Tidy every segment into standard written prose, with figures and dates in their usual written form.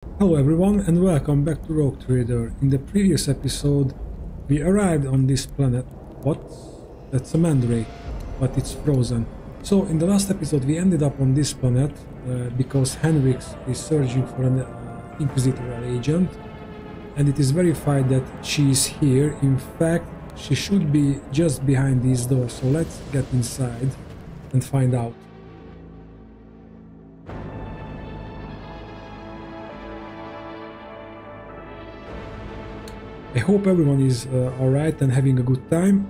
Hello everyone and welcome back to Rogue Trader. In the previous episode we arrived on this planet. What? That's a mandrake, but it's frozen. So in the last episode we ended up on this planet because Henrix is searching for an inquisitorial agent, and it is verified that she is here. In fact, she should be just behind these doors, so let's get inside and find out. I hope everyone is alright and having a good time.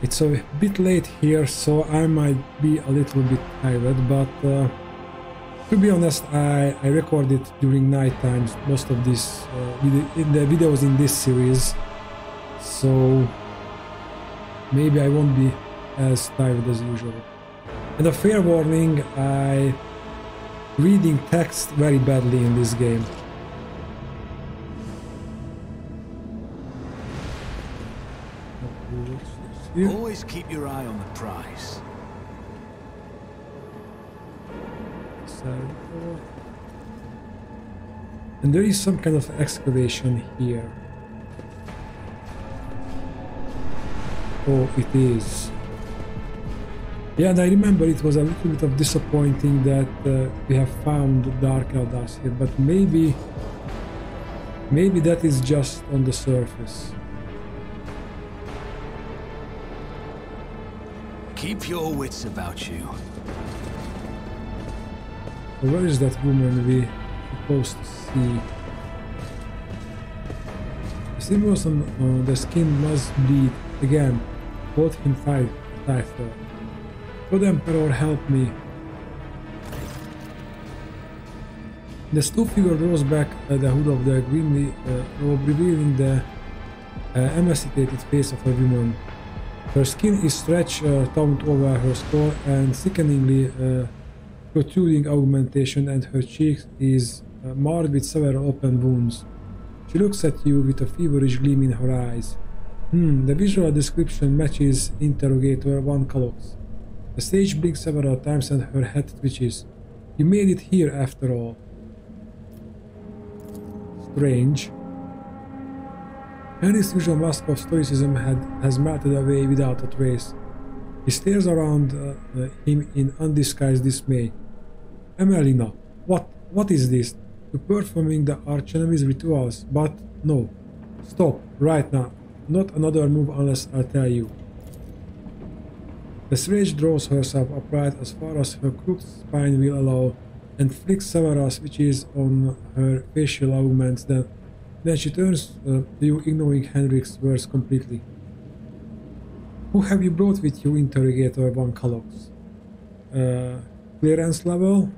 It's a bit late here, so I might be a little bit tired, but to be honest, I recorded during night times most of this in the videos in this series, so maybe I won't be as tired as usual. And a fair warning, I reading text very badly in this game. Always keep your eye on the prize. And there is some kind of excavation here. Oh, it is. Yeah, and I remember it was a little bit of disappointing that we have found Dark Eldars here, but maybe that is just on the surface. Keep your wits about you. So where is that woman we supposed to see? The symbols on the skin must bleed again. Hold him tighter. God Emperor, help me. The stoop figure draws back the hood of the grimly robe, revealing the emaciated face of a woman. Her skin is stretched taut over her skull and sickeningly protruding augmentation, and her cheek is marred with several open wounds. She looks at you with a feverish gleam in her eyes. The visual description matches Interrogator 1 Calox. The sage blinks several times and her head twitches. You made it here after all. Strange. Henry's usual mask of stoicism has melted away without a trace. He stares around him in undisguised dismay. Emelina, what is this? You're performing the archenemy's rituals, but no. Stop, right now. Not another move unless I tell you. The sage draws herself upright as far as her crooked spine will allow, and flicks several switches on her facial augments. Then she turns to you, ignoring Henrik's words completely. Who have you brought with you, Interrogator 1 Calox? Clearance level?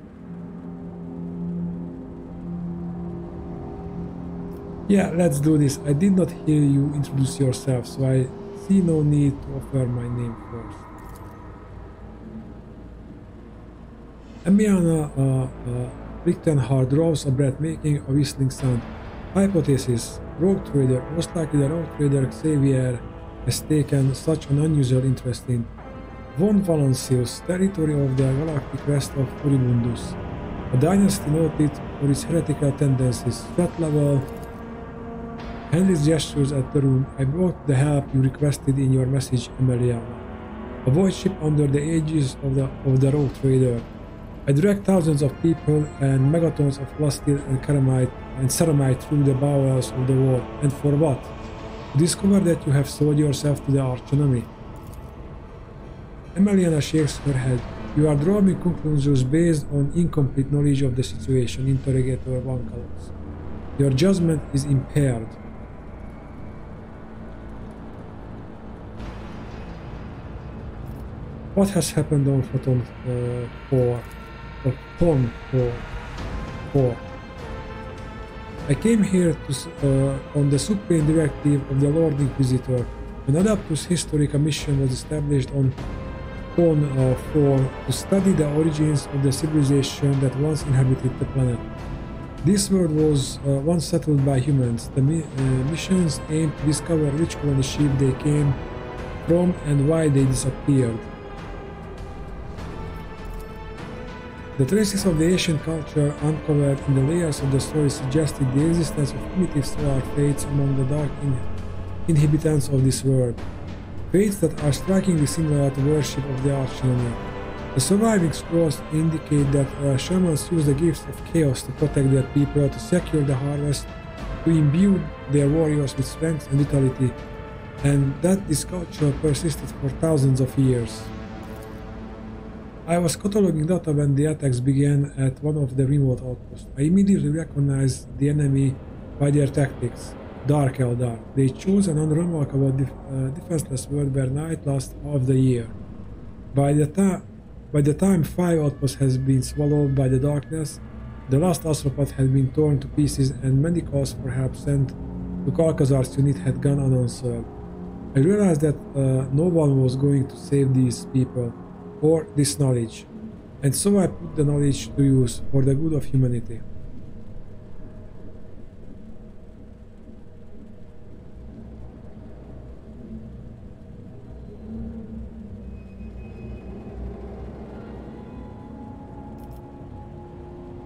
Yeah, let's do this. I did not hear you introduce yourself, so I see no need to offer my name first. Emiliana Richtenhardt draws a breath, making a whistling sound. Hypothesis: Rogue Trader. Most likely the Rogue Trader Xavier has taken such an unusual interest in Von Valancius, territory of the galactic west of Furibundus, a dynasty noted for its heretical tendencies. Threat level. Henry's gestures at the room. I brought the help you requested in your message, Emiliana. A void ship under the aegis of the Rogue Trader. I direct thousands of people and megatons of plastil and ceramite through the bowels of the world. And for what? To discover that you have sold yourself to the archenemy. Emiliana shakes her head. You are drawing conclusions based on incomplete knowledge of the situation, Interrogator 1 Calox. Your judgment is impaired. What has happened on Photon 4? I came here on the supreme directive of the Lord Inquisitor. An Adeptus Historica mission was established on Pon 4 to study the origins of the civilization that once inhabited the planet. This world was once settled by humans. The missions aimed to discover which colony ship they came from and why they disappeared. The traces of the ancient culture uncovered in the layers of the story suggested the existence of primitive solar fates among the dark inhabitants of this world. Fates that are strikingly similar to worship of the archenemy. The surviving scrolls indicate that shamans use the gifts of chaos to protect their people, to secure the harvest, to imbue their warriors with strength and vitality, and that this culture persisted for thousands of years. I was cataloging data when the attacks began at one of the remote outposts. I immediately recognized the enemy by their tactics. Dark Eldar. They chose an unremarkable defenseless world where night lasts half the year. By the time 5 outposts has been swallowed by the darkness, the last astropod had been torn to pieces and many calls for help sent to Kalkazar's unit had gone unanswered. I realized that no one was going to save these people, or this knowledge, and so I put the knowledge to use for the good of humanity.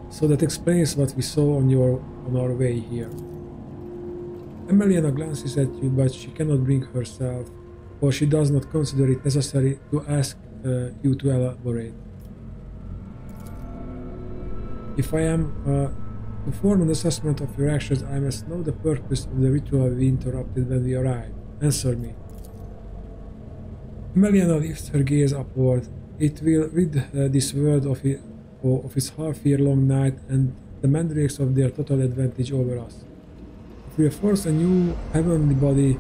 So that explains what we saw on our way here. Emeliana glances at you, but she cannot bring herself, or she does not consider it necessary to ask you to elaborate. If I am to form an assessment of your actions, I must know the purpose of the ritual we interrupted when we arrived. Answer me. Emeliana lifts her gaze upward. It will rid this world of its half-year-long night and the mandrakes of their total advantage over us. If we force a new heavenly body,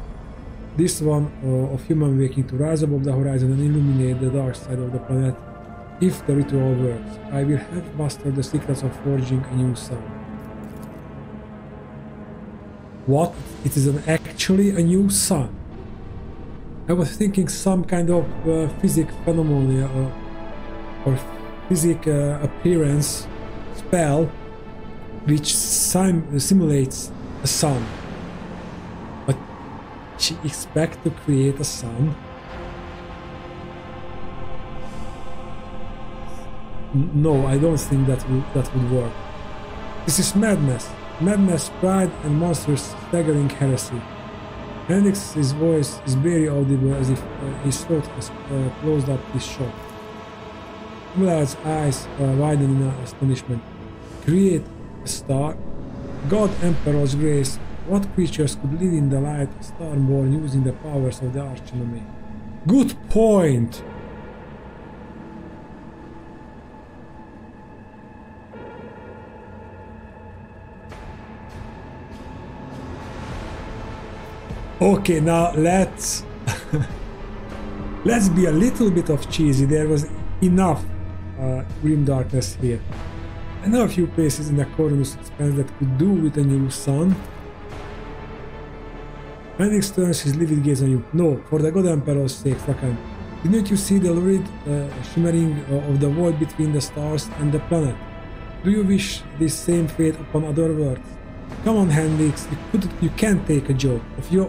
this one of human waking, to rise above the horizon and illuminate the dark side of the planet, if the ritual works, I will have mastered the secrets of forging a new sun. What? It is actually a new sun? I was thinking some kind of physics phenomenon or physic appearance spell which simulates a sun. But she expects to create a sun? No, I don't think that would work. This is madness. Madness, pride, and monstrous, staggering heresy. Hendrix's voice is very audible, as if his throat has closed up his shock. Emmelard's eyes widen in astonishment. Create a star? God Emperor's grace, what creatures could live in the light, a star born using the powers of the archenemy? Good point! Okay, now let's be a little bit of cheesy. There was enough grim darkness here. I know a few places in the Cornus Expanse that could do with a new sun. Hendrix turns his livid gaze on you. No, for the God Emperor's sake, Rakan. Didn't you see the lurid shimmering of the void between the stars and the planet? Do you wish this same fate upon other worlds? Come on, Hendrix, you can't take a joke.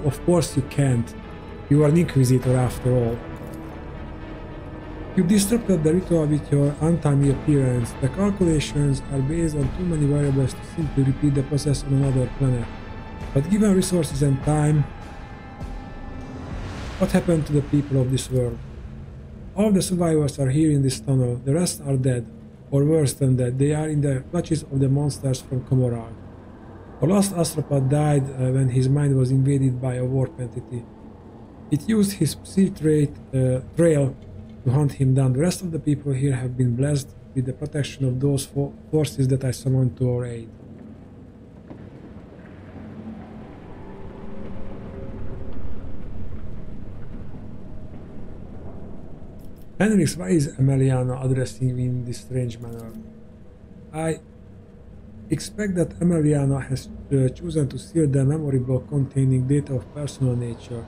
Of course you can't. You are an Inquisitor after all. You disrupted the ritual with your untimely appearance. The calculations are based on too many variables to simply repeat the process on another planet. But given resources and time, what happened to the people of this world? All the survivors are here in this tunnel. The rest are dead, or worse than dead. They are in the clutches of the monsters from Komorag. Our last astropod died when his mind was invaded by a warp entity. It used his psi trail to hunt him down. The rest of the people here have been blessed with the protection of those forces that I summoned to our aid. Hendrix, why is Emeliana addressing me in this strange manner? I expect that Emeliana has chosen to seal the memory block containing data of personal nature.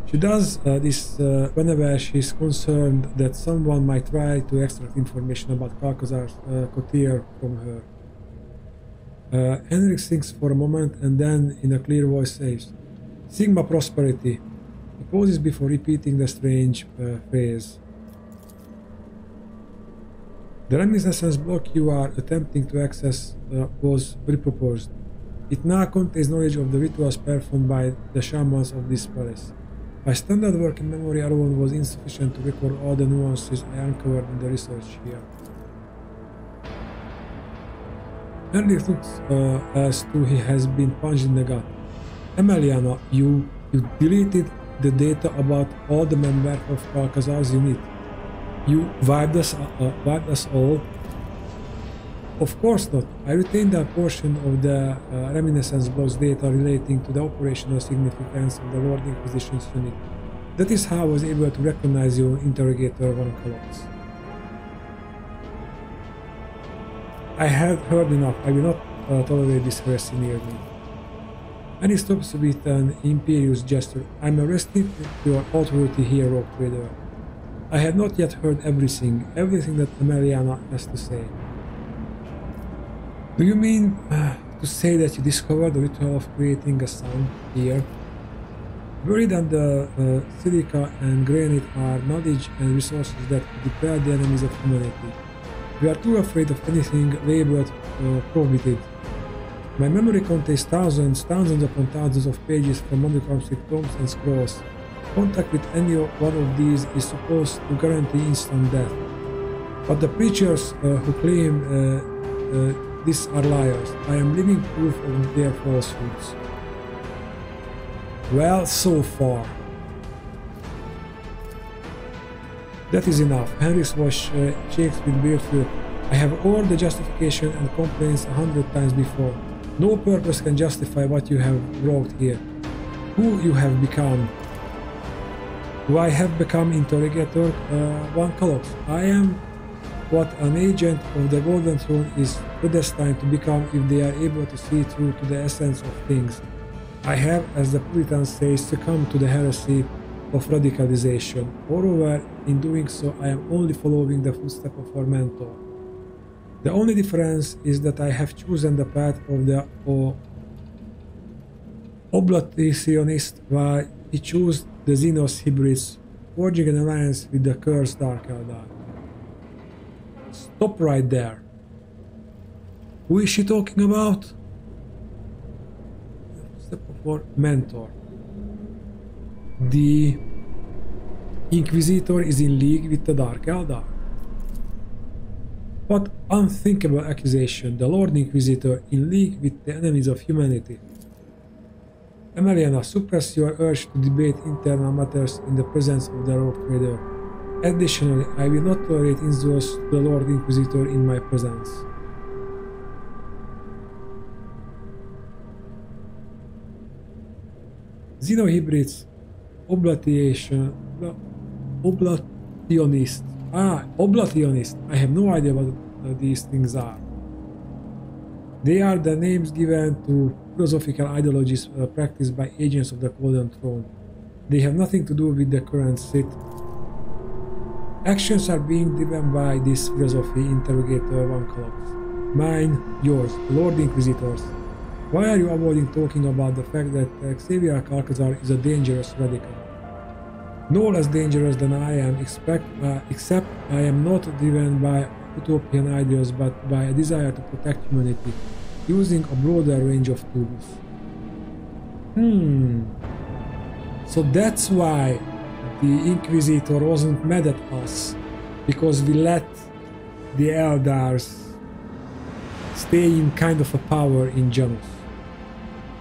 She does this whenever she is concerned that someone might try to extract information about Kalkazar's courier from her. Hendrix thinks for a moment and then in a clear voice says, Sigma Prosperity. He pauses before repeating the strange phrase. The reminiscence block you are attempting to access was repurposed. It now contains knowledge of the rituals performed by the shamans of this palace. My standard working memory alone was insufficient to record all the nuances I uncovered in the research here. Henry looks as though he has been punched in the gut. Emiliana, you deleted the data about all the members of Alcazar's unit. You wiped us all? Of course not. I retained a portion of the reminiscence blocks data relating to the operational significance of the Lord Inquisition's unit. That is how I was able to recognize your interrogator Von Colox. I have heard enough. I will not tolerate this heresy near me. And he stops with an imperious gesture. I'm arresting your authority here, Rogue Trader. I had not yet heard everything that Emiliana has to say. Do you mean to say that you discovered the ritual of creating a sound here? Buried under silica and granite are knowledge and resources that prepare the enemies of humanity. We are too afraid of anything labeled prohibited. My memory contains thousands upon thousands of pages from manuscript tomes and scrolls. Contact with any one of these is supposed to guarantee instant death. But the preachers who claim these are liars. I am living proof of their falsehoods. Well, so far. That is enough. Henry's voice shakes with fear. I have heard the justification and complaints 100 times before. No purpose can justify what you have wrought here. Who you have become. Do I have become interrogator Von Colox? I am what an agent of the Golden Throne is predestined to become if they are able to see through to the essence of things. I have, as the Puritans say, succumbed to the heresy of radicalization. Moreover, in doing so, I am only following the footsteps of our mentor. The only difference is that I have chosen the path of the Oblationist, while he chose the Xenos hybrids, forging an alliance with the cursed Dark Eldar. Stop right there. Who is she talking about? Step of our mentor. The Inquisitor is in league with the Dark Eldar. What unthinkable accusation, the Lord Inquisitor in league with the enemies of humanity. Emiliana, suppress your urge to debate internal matters in the presence of the Rogue Trader. Additionally, I will not tolerate insults to the Lord Inquisitor in my presence. Xenohybrids, Oblationist. Oblationist. I have no idea what these things are. They are the names given to philosophical ideologies practiced by agents of the Golden Throne. They have nothing to do with the current Sith. Actions are being driven by this philosophy, interrogator Von Colox. Mine, yours, Lord Inquisitors. Why are you avoiding talking about the fact that Xavier Alcazar is a dangerous radical? No less dangerous than I am, except I am not driven by utopian ideals but by a desire to protect humanity, using a broader range of tools. So that's why the Inquisitor wasn't mad at us, because we let the Eldars stay in kind of a power in Janus.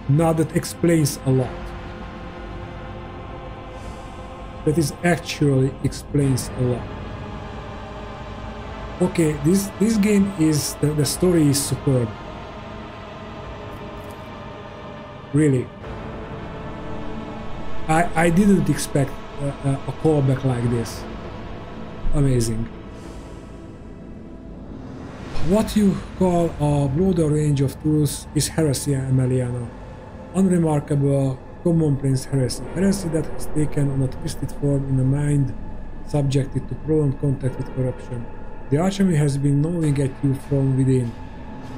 Now that explains a lot. That is actually explains a lot. Okay, this game is the story is superb. Really. I didn't expect a callback like this. Amazing. What you call a broader range of tools is heresy, Emiliana. Unremarkable, commonplace heresy. Heresy that has taken on a twisted form in a mind subjected to prolonged contact with corruption. The alchemy has been gnawing at you from within.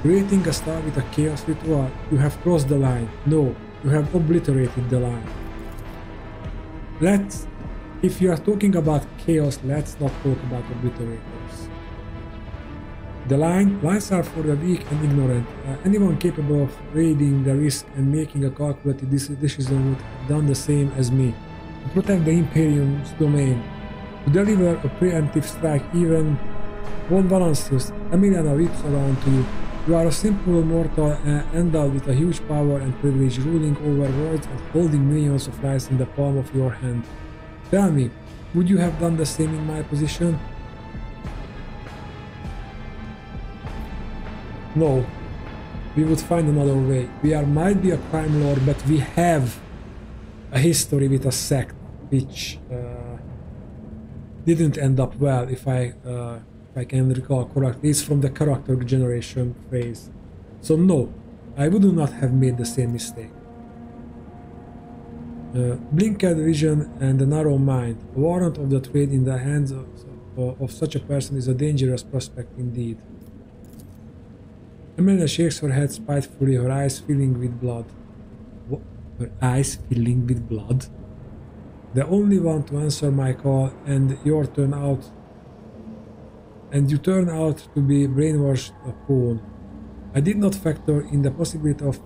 Creating a star with a chaos ritual, you have crossed the line. No, you have obliterated the line. If you are talking about chaos, let's not talk about obliterators. The lines are for the weak and ignorant. Anyone capable of weighing the risk and making a calculated decision would have done the same as me. To protect the Imperium's domain. To deliver a preemptive strike, even one Valancius, Emiliana whips around to you. You are a simple mortal endowed with a huge power and privilege, ruling over worlds and holding millions of lives in the palm of your hand. Tell me, would you have done the same in my position? No. We would find another way. Might be a crime lord, but we have a history with a sect which didn't end up well, if I can recall correctly. It's from the character generation phase. So no, I would not have made the same mistake. Blinked vision and a narrow mind. A warrant of the trade in the hands of such a person is a dangerous prospect indeed. Amelia shakes her head spitefully, her eyes filling with blood. What? Her eyes filling with blood? The only one to answer my call, and you turn out to be brainwashed a pawn. I did not factor in the possibility of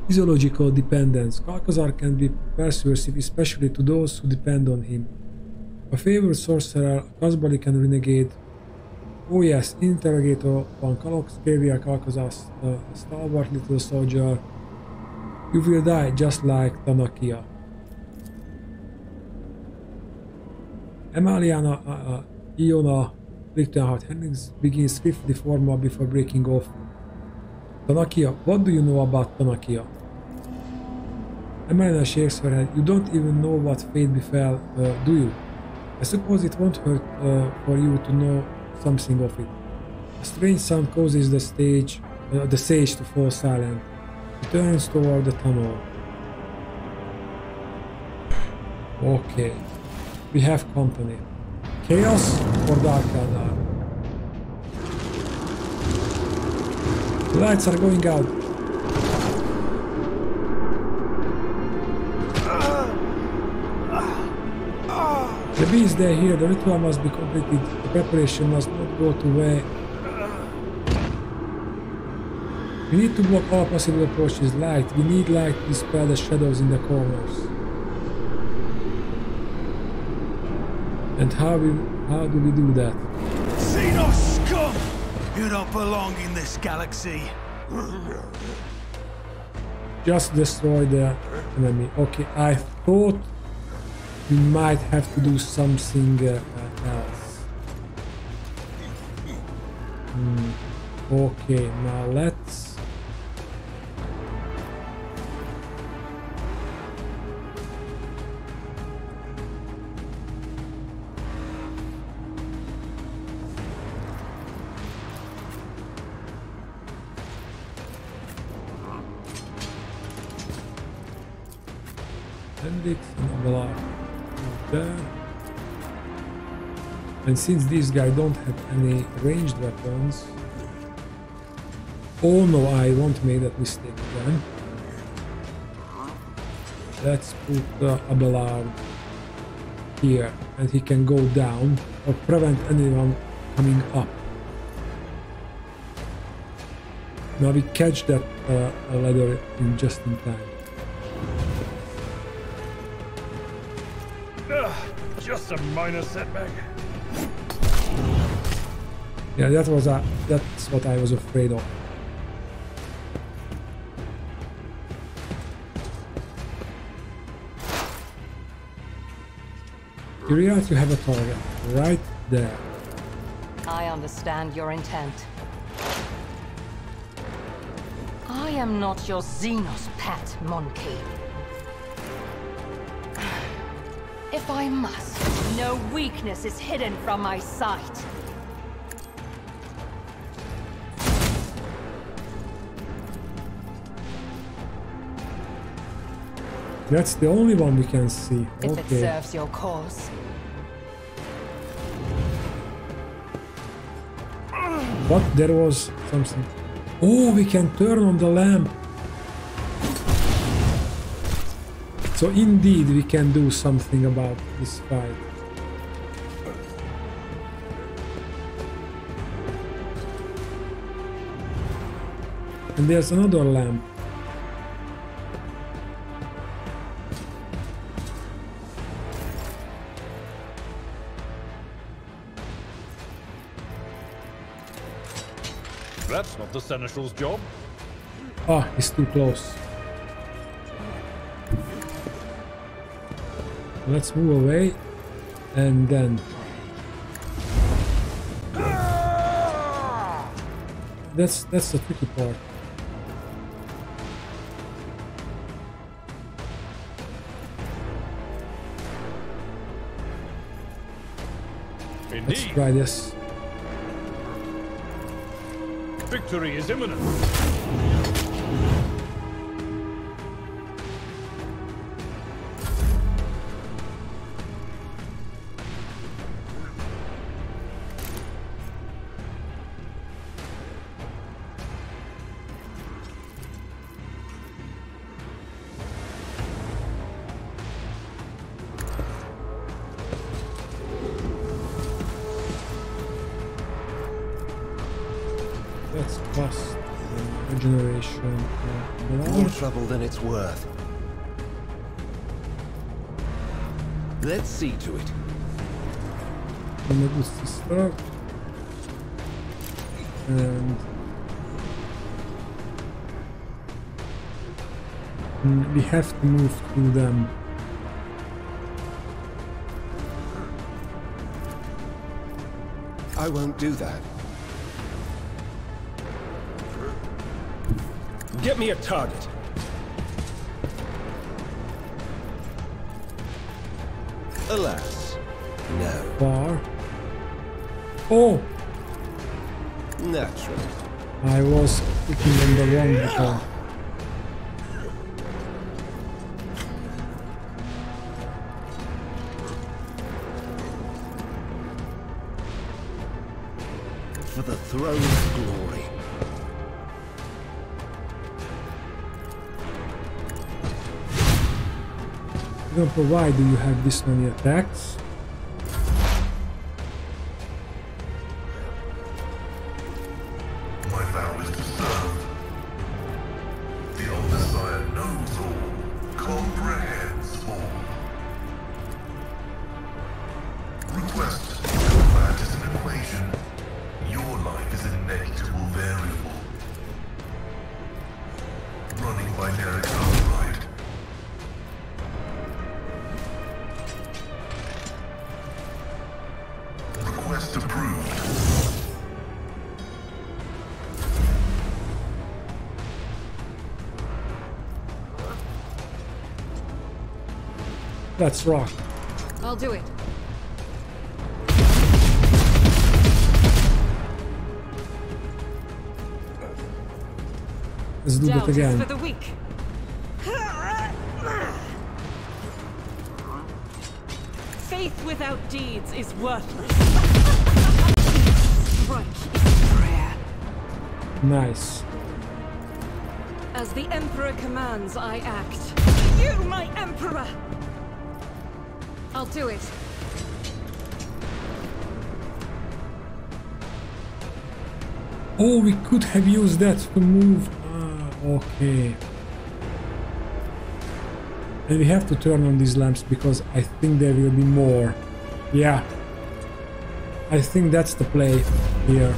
physiological dependence. Kalkazar can be persuasive, especially to those who depend on him. A favored sorcerer, Kazbali can renegade. Oh yes, interrogator on Kalox, Caviar Kalkazar, a stalwart little soldier. You will die just like Tanakia. Emiliana Iona Lichtenhardt Hennings begins swiftly formal before breaking off. Tanakia, what do you know about Tanakia? Emiliana shakes her head. You don't even know what fate befell, do you? I suppose it won't hurt for you to know something of it. A strange sound causes the sage to fall silent. He turns toward the tunnel. Okay. We have company. Chaos or Dark Eldar? The lights are going out. The bees they hear, the ritual must be completed, the preparation must not go to waste. We need to block all possible approaches. Light. We need light to dispel the shadows in the corners. And how do we do that? Xenos scum! You don't belong in this galaxy. Just destroy the enemy. Okay, I thought we might have to do something else. Okay, now let's... Hendrix and Abelard there. And since these guys don't have any ranged weapons... Oh no, I won't make that mistake again. Let's put Abelard here, and he can go down or prevent anyone coming up. Now we catch that ladder just in time. Just a minor setback. Yeah, that's what I was afraid of. You realize you have a target right there. I understand your intent. I am not your Xenos pet, monkey. If I must, no weakness is hidden from my sight. That's the only one we can see. If okay. It serves your cause. But there was something. Oh, we can turn on the lamp. So indeed we can do something about this fight. And there's another lamp. That's not the Seneschal's job. Ah, he's too close. Let's move away, and then that's the tricky part. Indeed. Let's try this. Victory is imminent. Let's cost regeneration. More trouble than it's worth. Let's see to it. Boost the start. And we have to move through them. I won't do that. Get me a target. Alas, no. Far. Oh! Naturally. I was clicking on the wrong button. For the throne of glory. Why do you have this many attacks? My vow is to serve. The old Messiah knows all, comprehends all. Request combat is an equation. Your life is a negligible variable. Running binary override. Request approved. Let's rock. I'll do it. Let's do Doubt that is again. for the weak. Faith without deeds is worthless. Strike is prayer. Nice. As the Emperor commands, I act. You, my Emperor! I'll do it. Oh, we could have used that to move. Ah, okay. And we have to turn on these lamps because I think there will be more. Yeah. I think that's the play here.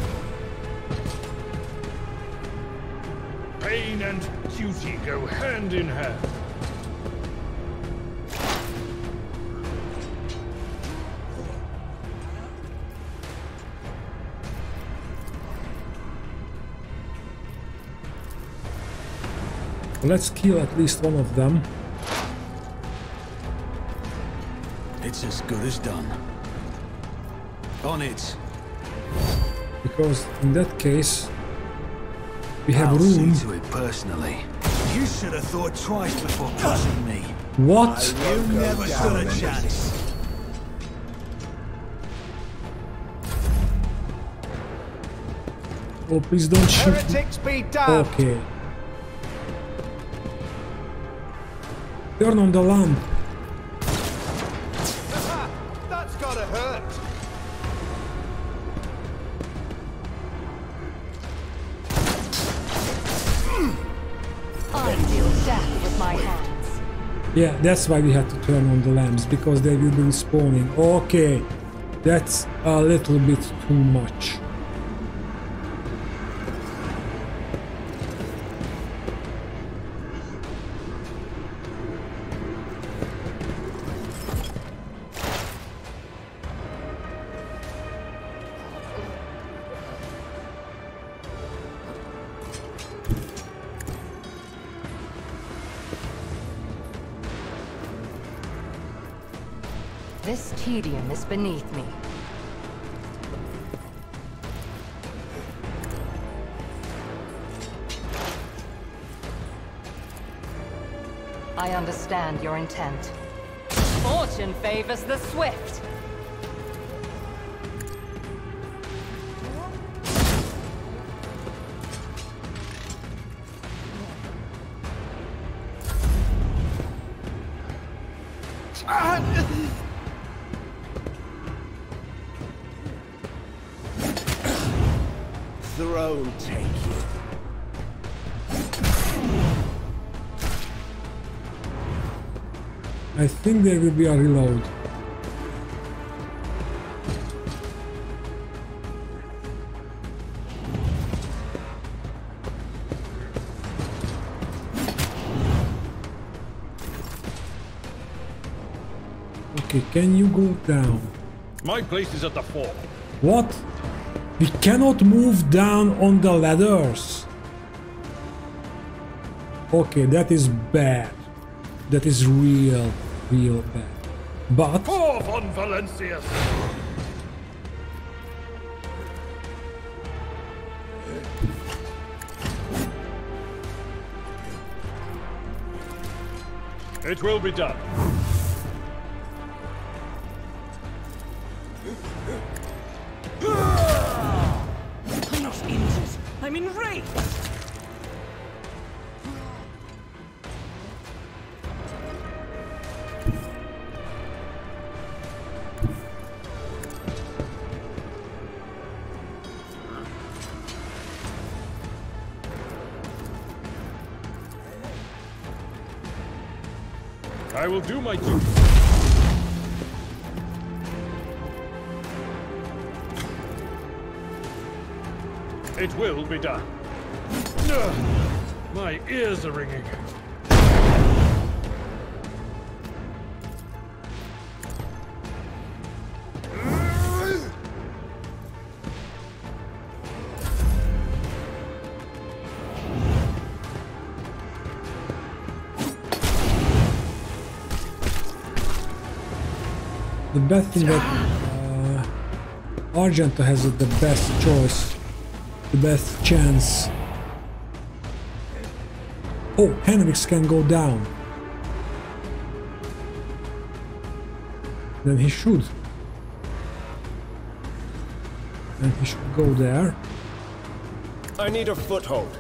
Pain and duty go hand in hand. Let's kill at least one of them. It's as good as done. On it. Because in that case, we have I'll room. see to it personally. You should have thought twice before pushing me. What? You never stood a chance. Oh, please don't shoot. Heretics be damned! Okay. Turn on the lamp. That's gotta hurt! death with my hands. Yeah, that's why we had to turn on the lamps, because they will be respawning. Okay, that's a little bit too much. This tedium is beneath me. I understand your intent. Fortune favors the swift. Throne take you. I think there will be a reload. Okay, can you go down? My place is at the fort. What? We cannot move down on the ladders. Okay, that is bad. That is real bad. But Forth on Valencius! It will be done. I'm not injured. I'm enraged. I will do my duty. It will be done. Ugh, my ears are ringing. the bad thing that Argenta has the best choice, the best chance. Oh, Henrix can go down. Then he should. And he should go there. I need a foothold.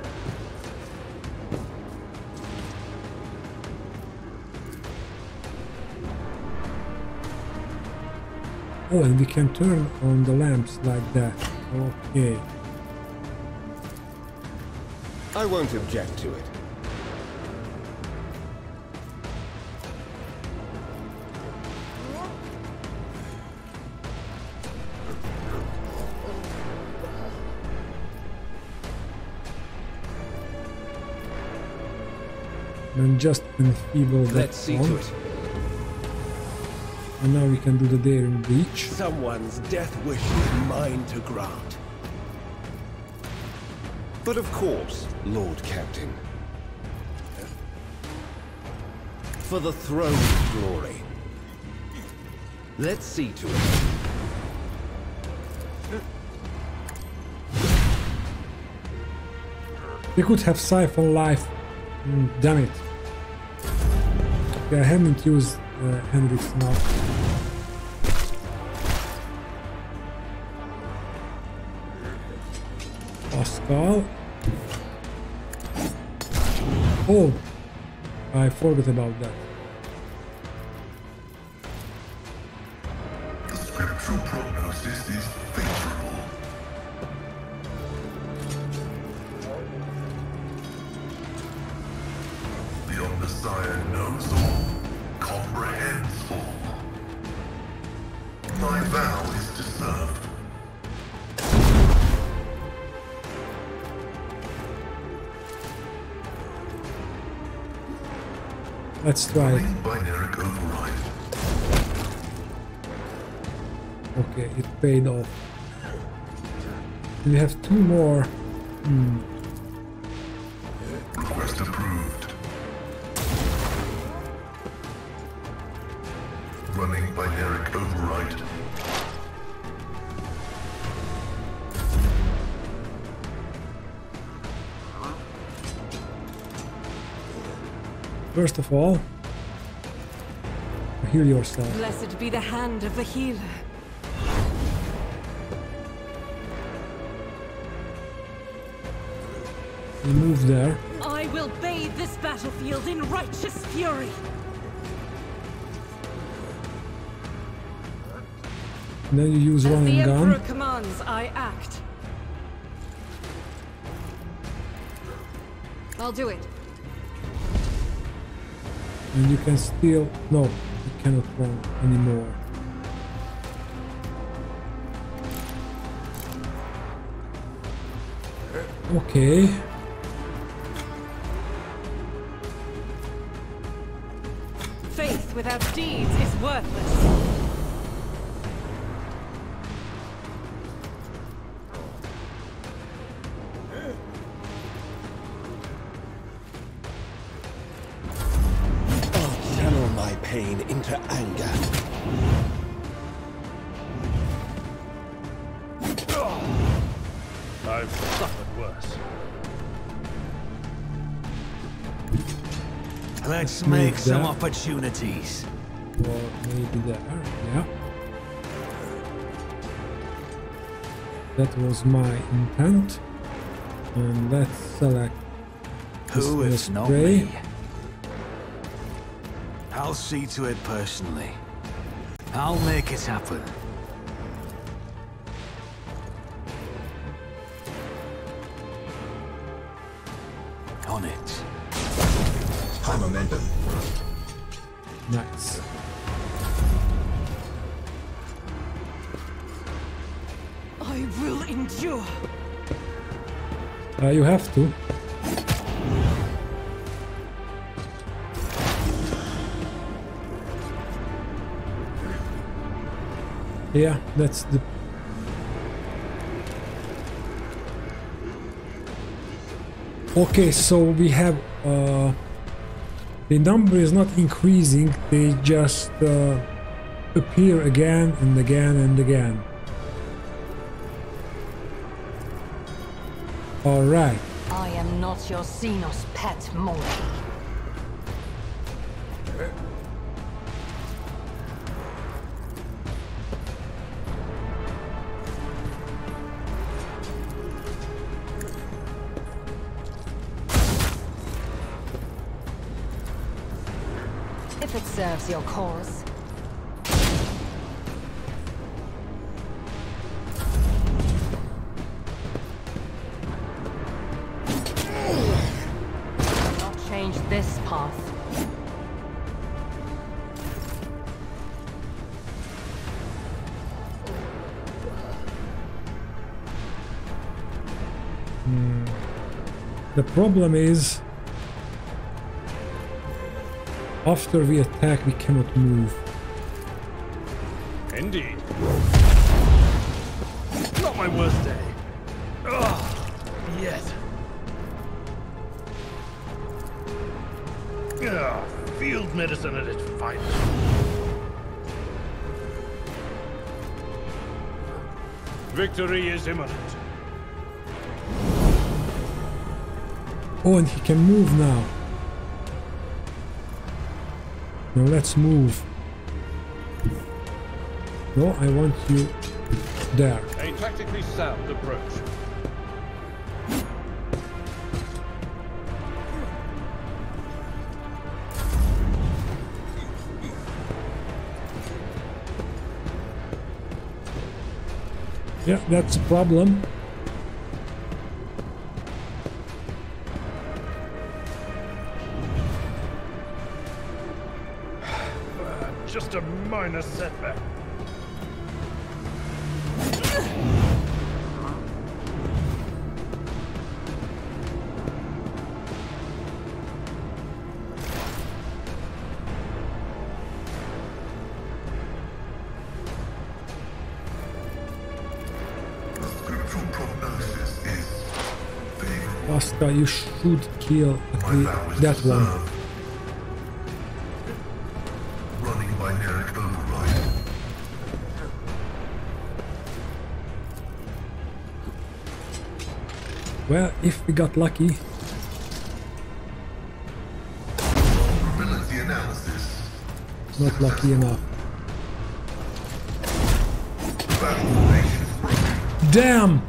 Oh, and we can turn on the lamps like that. Okay. I won't object to it. And just enfeeble that. Let's see to it. And now we can do the daring breach. Someone's death wish is mine to grant. But of course, Lord Captain. For the throne's glory. Let's see to it. We could have siphon life. Damn it. Okay, I haven't used Henrix now. Pascal. Oh, I forgot about that. The scriptural prognosis is favorable. The Messiah knows all, comprehends all. My vow is to serve. Let's try it. Binaric override. Okay, it paid off. We have 2 more. Request approved. Running binaric override. First of all, heal yourself. Blessed be the hand of the healer. You move there. I will bathe this battlefield in righteous fury. And then you use As run the and Emperor gun. commands, I act. I'll do it. And you can still... No, you cannot run anymore. Okay. Faith without deeds is worthless. I'll channel my pain into anger. I've suffered worse. Let's Move make some that. opportunities. Or maybe there. Yeah. That was my intent. And let's select Who the if not spray. me? I'll see to it personally. I'll make it happen. On it. High momentum. Nice. I will endure. You have to. Yeah, that's the... Okay, so we have... the number is not increasing, they just appear again and again and again. Alright. I am not your Xenos pet monkey. If it serves your cause. Not change this path. The problem is... after we attack, we cannot move. Indeed. Not my worst day. Ugh, yet. Ugh, field medicine at its finest. Victory is imminent. Oh, and he can move now. Now let's move. No, I want you there. A tactically sound approach. Yeah, that's a problem. just a minor setback. Pascal, you should kill at least that one. Running binaric override. Well, if we got lucky. Vulnerability analysis. Not lucky enough. Battle formation broken. Damn!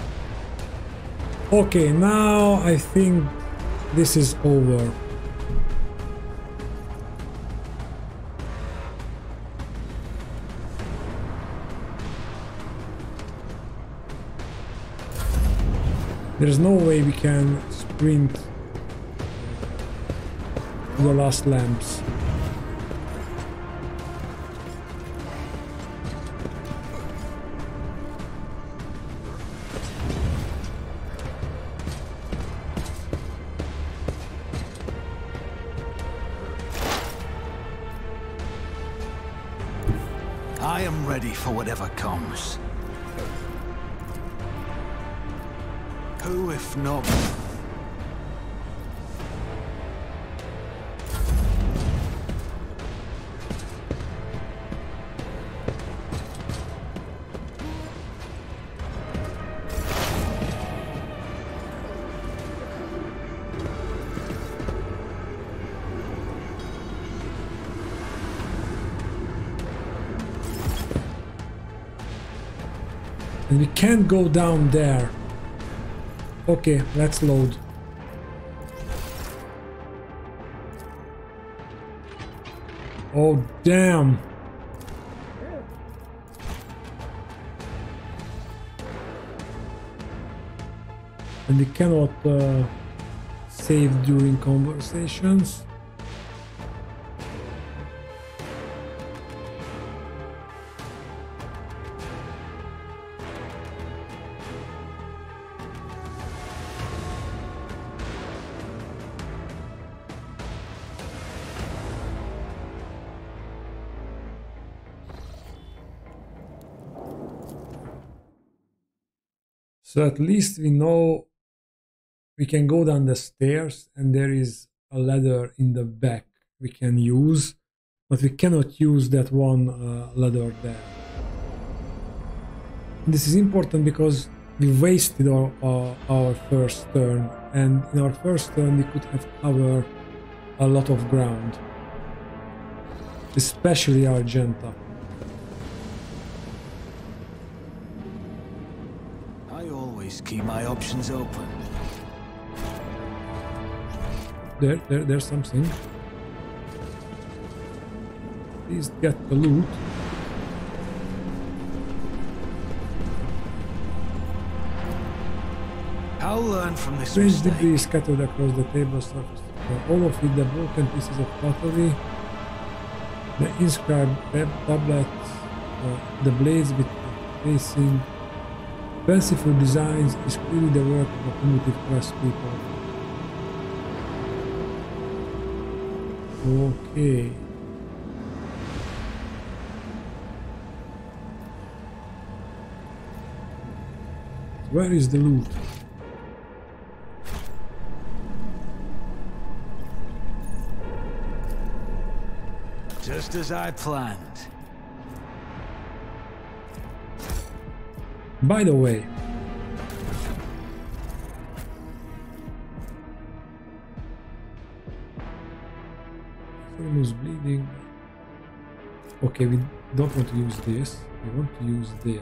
Okay, now I think this is over. There's no way we can sprint to the last lamps. I am ready for whatever comes. Who, if not... And we can't go down there. Okay, let's load. Oh, damn. And we cannot save during conversations. So at least we know we can go down the stairs and there is a ladder in the back we can use, but we cannot use that one ladder there. And this is important because we wasted our first turn, and in our first turn we could have covered a lot of ground, especially Argenta. Keep my options open. There's something. Please get the loot. I'll learn from this Strange mistake. debris scattered across the table surface. All of it the broken pieces of pottery, the inscribed tablets, the blades with facing. Fanciful designs is clearly the work of a primitive crafts people. Okay. Where is the loot? Just as I planned. By the way, someone who's bleeding. Okay, we don't want to use this. We want to use this.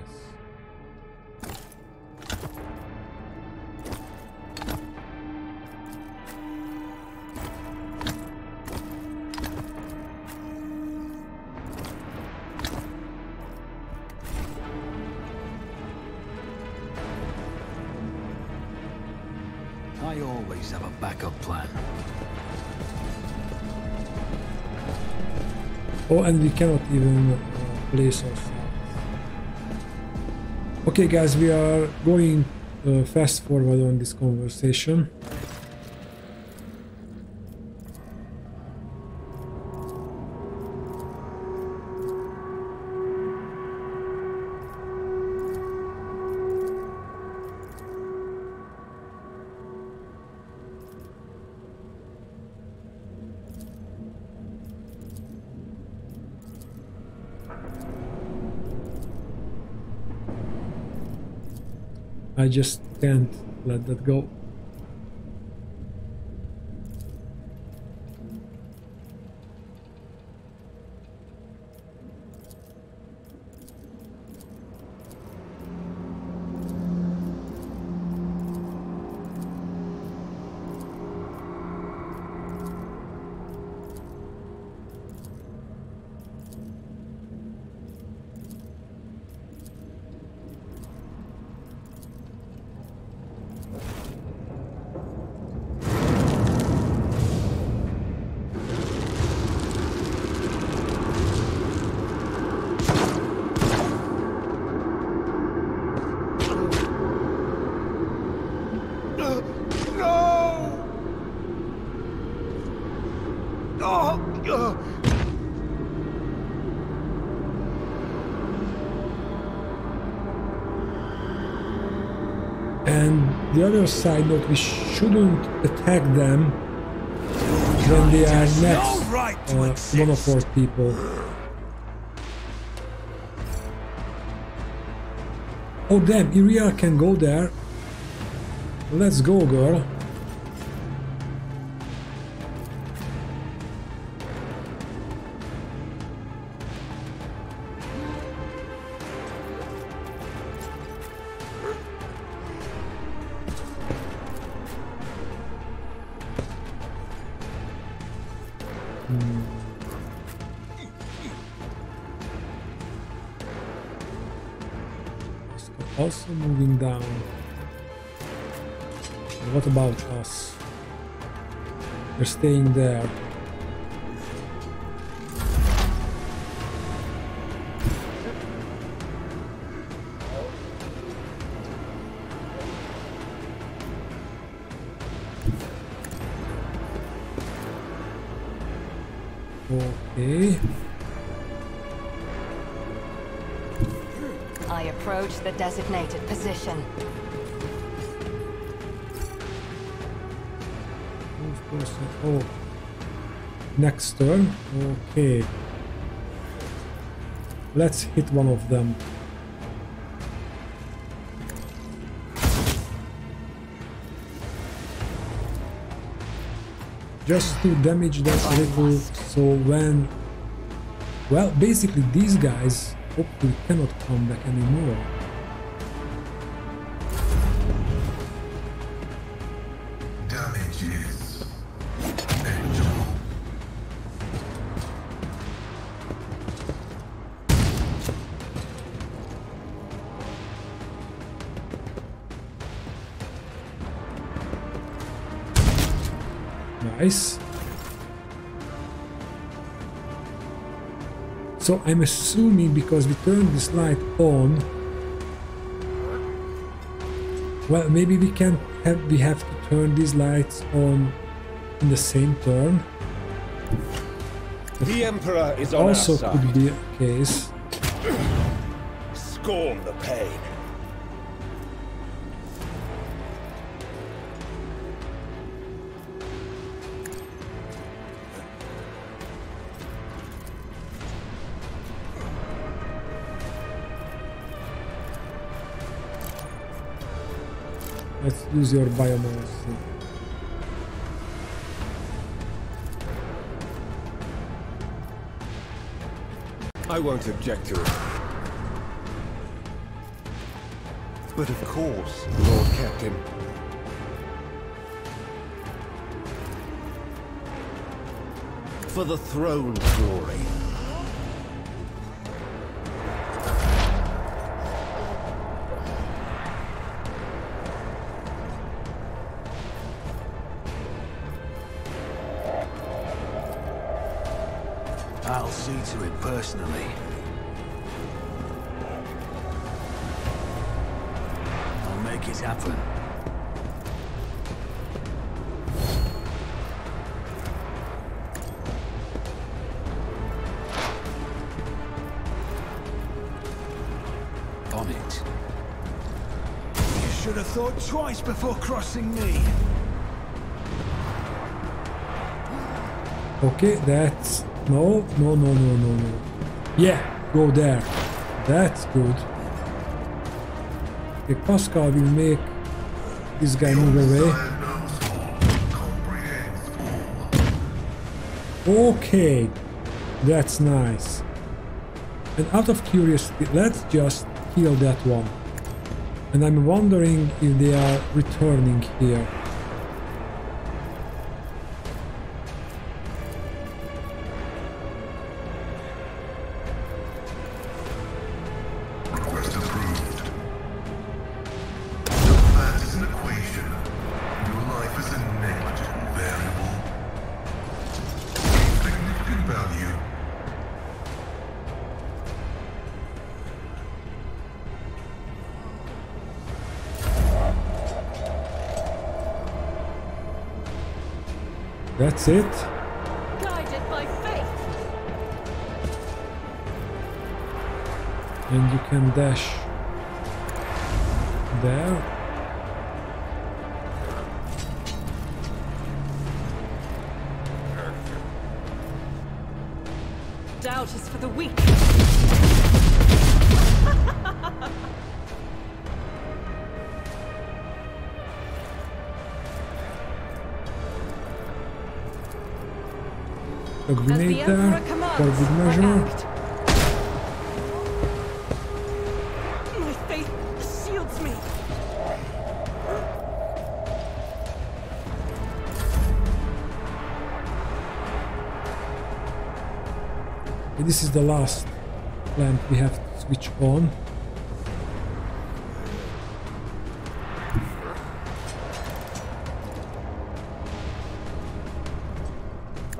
I always have a backup plan. Oh, and we cannot even place ourselves. Okay, guys, we are going fast forward on this conversation. I just can't let that go. And the other side note, we shouldn't attack them when they are next one of our people. Oh damn, Iria can go there. Let's go, girl. Also moving down. What about us? We're staying there. Okay. I approach the designated position. Oh, next turn. Okay. Let's hit one of them. Just to damage them a little, so when... Well, basically these guys hopefully cannot come back anymore. Damage is negligible. Nice. So I'm assuming because we turned this light on, well, maybe we have to turn these lights on in the same turn. The Emperor is on Also our side. could be a case. Scorn the pain. Let's use your biomass. I won't object to it. But of course, Lord Captain. For the throne's glory. I'll see to it personally. I'll make it happen. On it. You should have thought twice before crossing me. Okay, that's... No. Yeah, go there. That's good. Okay, Pascal will make this guy move away. Okay, that's nice. And out of curiosity, let's just kill that one. And I'm wondering if they are returning here. Request approved. Your plant is an equation. Your life is a negligible variable. Significant value. That's it. Guided by faith. And you can dash there. Doubt is for the weak. A grenade there for good measure. My faith shields me. Okay, this is the last lamp we have to switch on.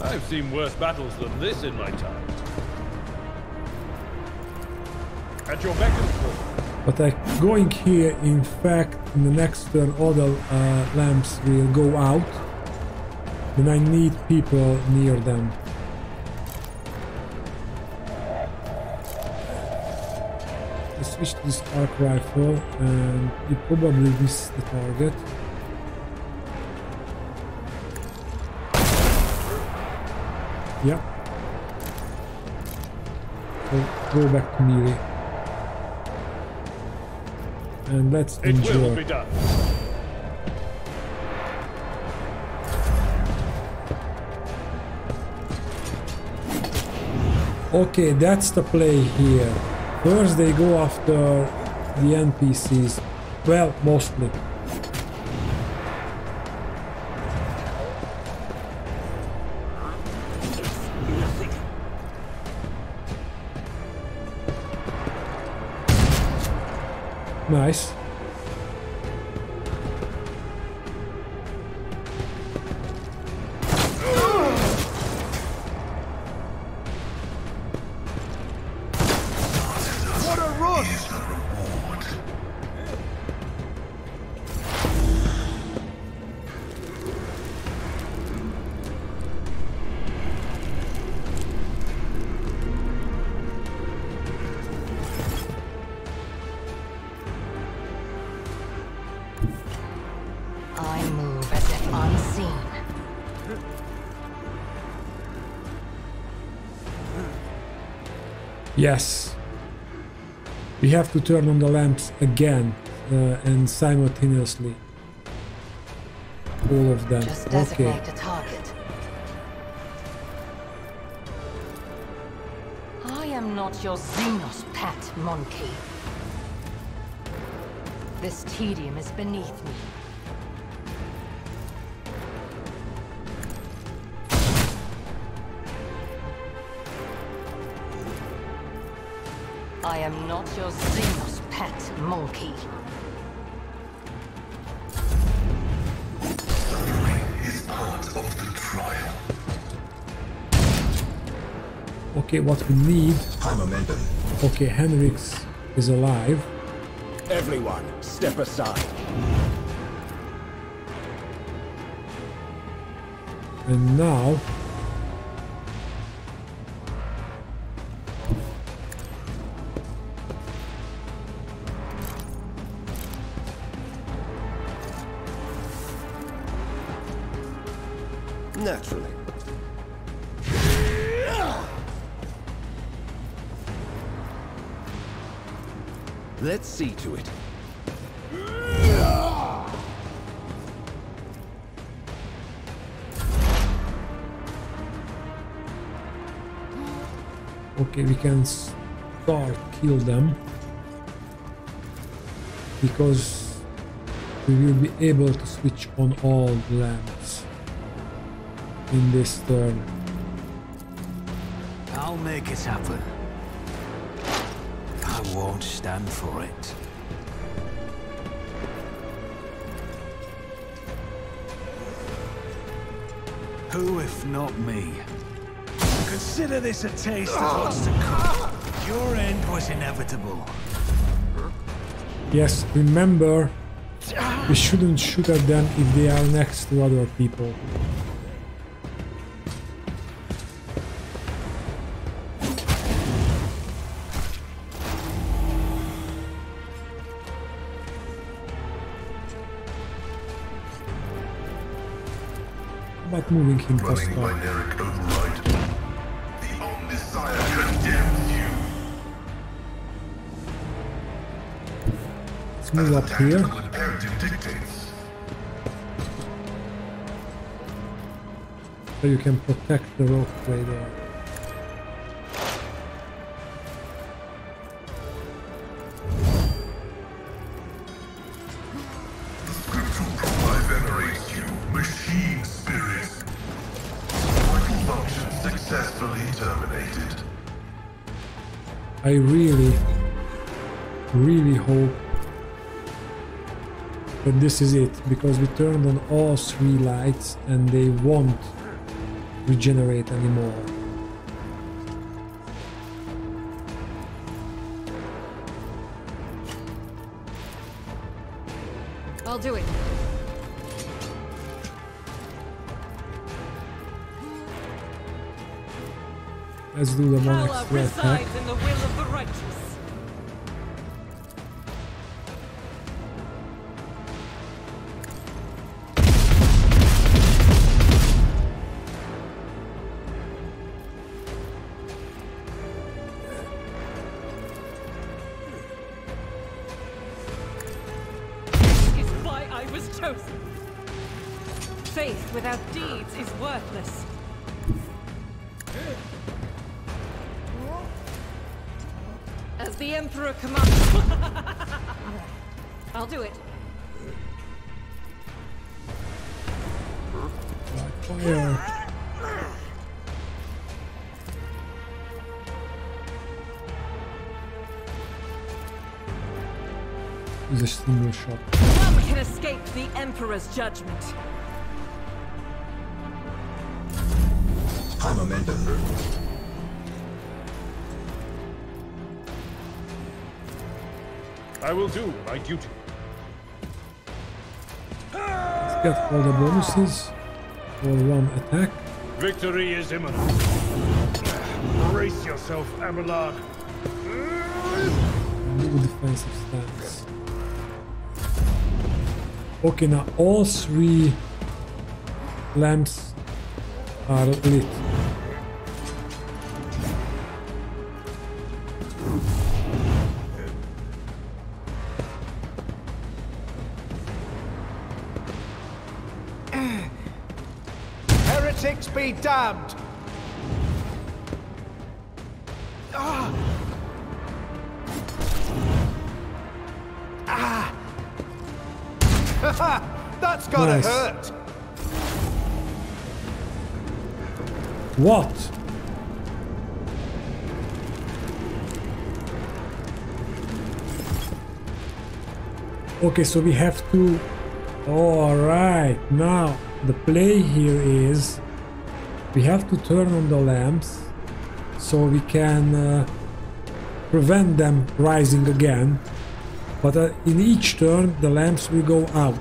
I've seen worse battles than this in my time. At your beck and call. But going here, in fact, in the next turn all the lamps will go out. Then I need people near them. I switch to this arc rifle and you probably miss the target. Yeah. So go back to melee. And let's It will endure. be done. Okay, that's the play here. First they go after the NPCs. Well, mostly. Nice. What a rush! Here's the reward. I move as if unseen. Yes. We have to turn on the lamps again and simultaneously. All of them. Just Okay. designate a target. I am not your Xenos pet, monkey. This tedium is beneath me. I am not your Xenos pet, monkey. Suffering is part of the trial. Okay, what we need... High momentum. Okay, Henrix is alive. Everyone, step aside. And now... Naturally. Let's see to it. Okay, we can start kill them. Because we will be able to switch on all the lamps in this turn. I'll make it happen. I won't stand for it. Who if not me? Consider this a taste of what's to come. Your end was inevitable. Yes, remember, we shouldn't shoot at them if they are next to other people. But moving him Running faster. binaric override. The Omniscire condemns you. Let's move up here. Tactical imperative dictates. So you can protect the rogue trader. I venerate you, machine spirit. Vital function successfully terminated. I really hope that this is it, because we turned on all 3 lights and they won't regenerate anymore. I'll do it. Let's do the one Power extra attack. resides in the will of the righteous. This is why I was chosen. Faith without deeds is worthless. As the Emperor commands. I'll do it. Fire! Use a single shot. None can escape the Emperor's judgment. High momentum. I will do my duty. Let's get all the bonuses for one attack. Victory is imminent. Brace yourself, Abelard. New defensive stance. Okay, now all 3 lamps are lit. Heretics be damned! Ah! Ah! That's gotta Nice. hurt! What? Okay, so we have to... Alright, now the play here is we have to turn on the lamps so we can prevent them rising again. But in each turn, the lamps will go out.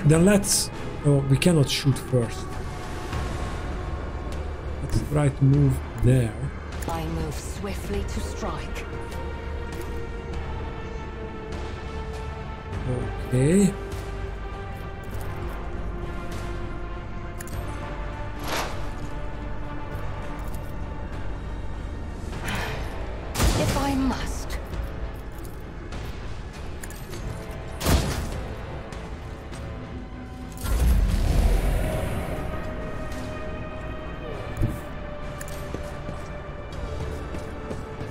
Then let's... Oh, we cannot shoot first. Let's try to move there. I move swiftly to strike. Okay. If I must.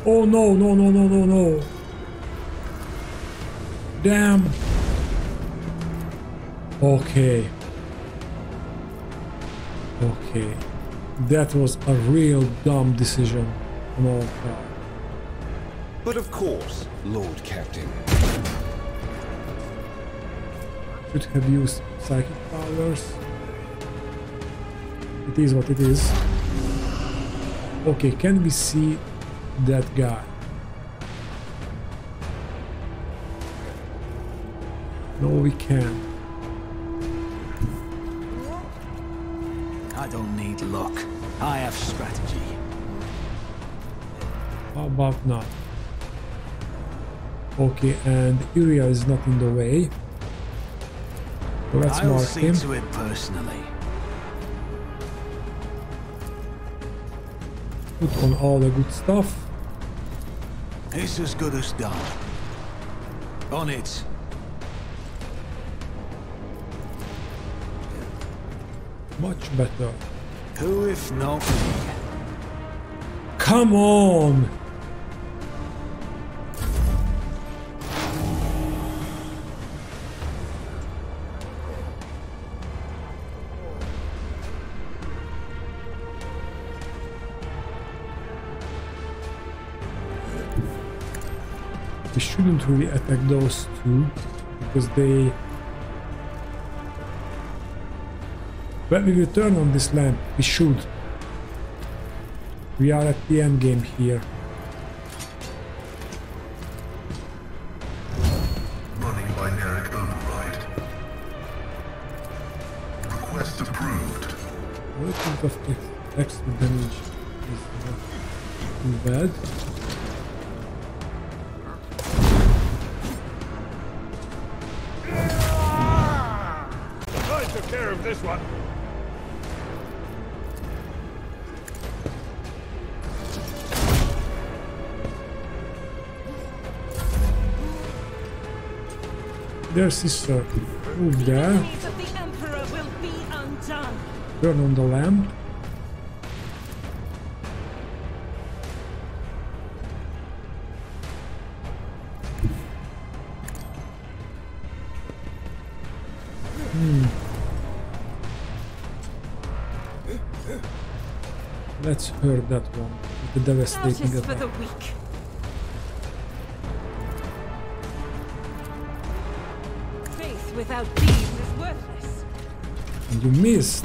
Oh no, no, no, no, no, no. Damn. Okay. Okay. That was a real dumb decision on our part. But of course, Lord Captain. Should have used psychic powers. It is what it is. Okay, can we see that guy? No, we can't. I don't need luck. I have strategy. How about not? Okay, and Uriah is not in the way. So let's I'll mark see him. to it personally. Put on all the good stuff. It's as good as done. On it. Much better. Who if not me? Come on! We shouldn't really attack those two because they... When we will turn on this lamp, we should. We are at the end game here. Running binaric override. Request approved. A little bit of extra damage is not too bad. I took care of this one. Their sister. Move there. Enemies of the Emperor will be undone. Turn on the lamp. Let's hurt that one with the devastating Justice for the attack. weak. Faith without deeds is worthless. And you missed.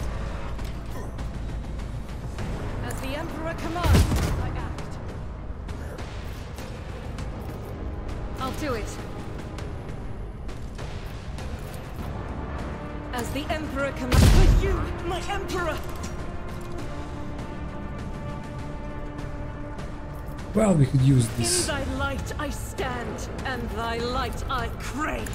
As the Emperor commands, I act. I'll do it. As the Emperor commands. For you, my Emperor! Well, we could use In this. thy light I stand, and thy light I crave.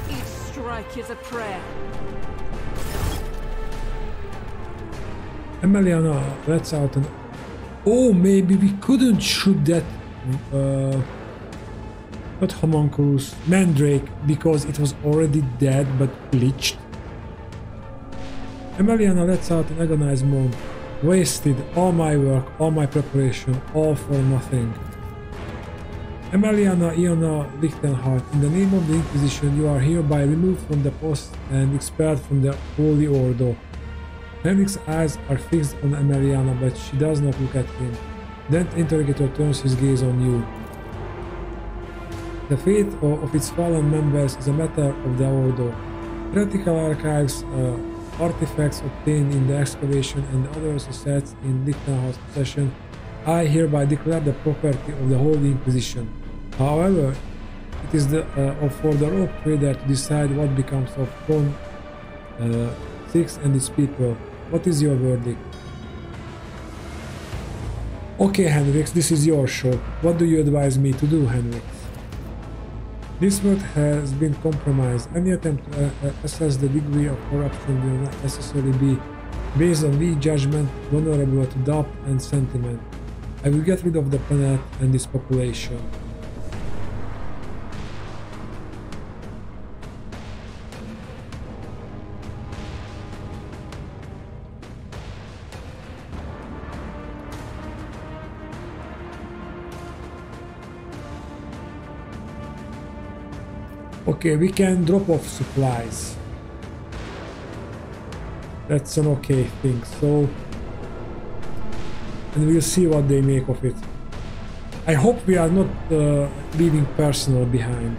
Each strike is a prayer. Emeliana lets out an... Oh, maybe we couldn't shoot that... not homunculus, mandrake, because it was already dead but glitched. Emeliana lets out an agonized moan. Wasted all my work, all my preparation, all for nothing. Emeliana Iona Lichtenhardt, in the name of the Inquisition, you are hereby removed from the post and expelled from the Holy Ordo. Henrik's eyes are fixed on Emeliana, but she does not look at him. Then the interrogator turns his gaze on you. The fate of its fallen members is a matter of the Ordo. Theoretical archives, artifacts obtained in the excavation and other assets in Lichtenhard's possession, I hereby declare the property of the Holy Inquisition. However, it is for the rogue trader to decide what becomes of Con 6 and its people. What is your verdict? Okay, Henrix, this is your show. What do you advise me to do, Henrix? This work has been compromised. Any attempt to assess the degree of corruption will not necessarily be based on weak judgment, vulnerable to doubt and sentiment. I will get rid of the planet and its population. Okay, we can drop off supplies. That's an okay thing, so... and we'll see what they make of it. I hope we are not leaving personnel behind.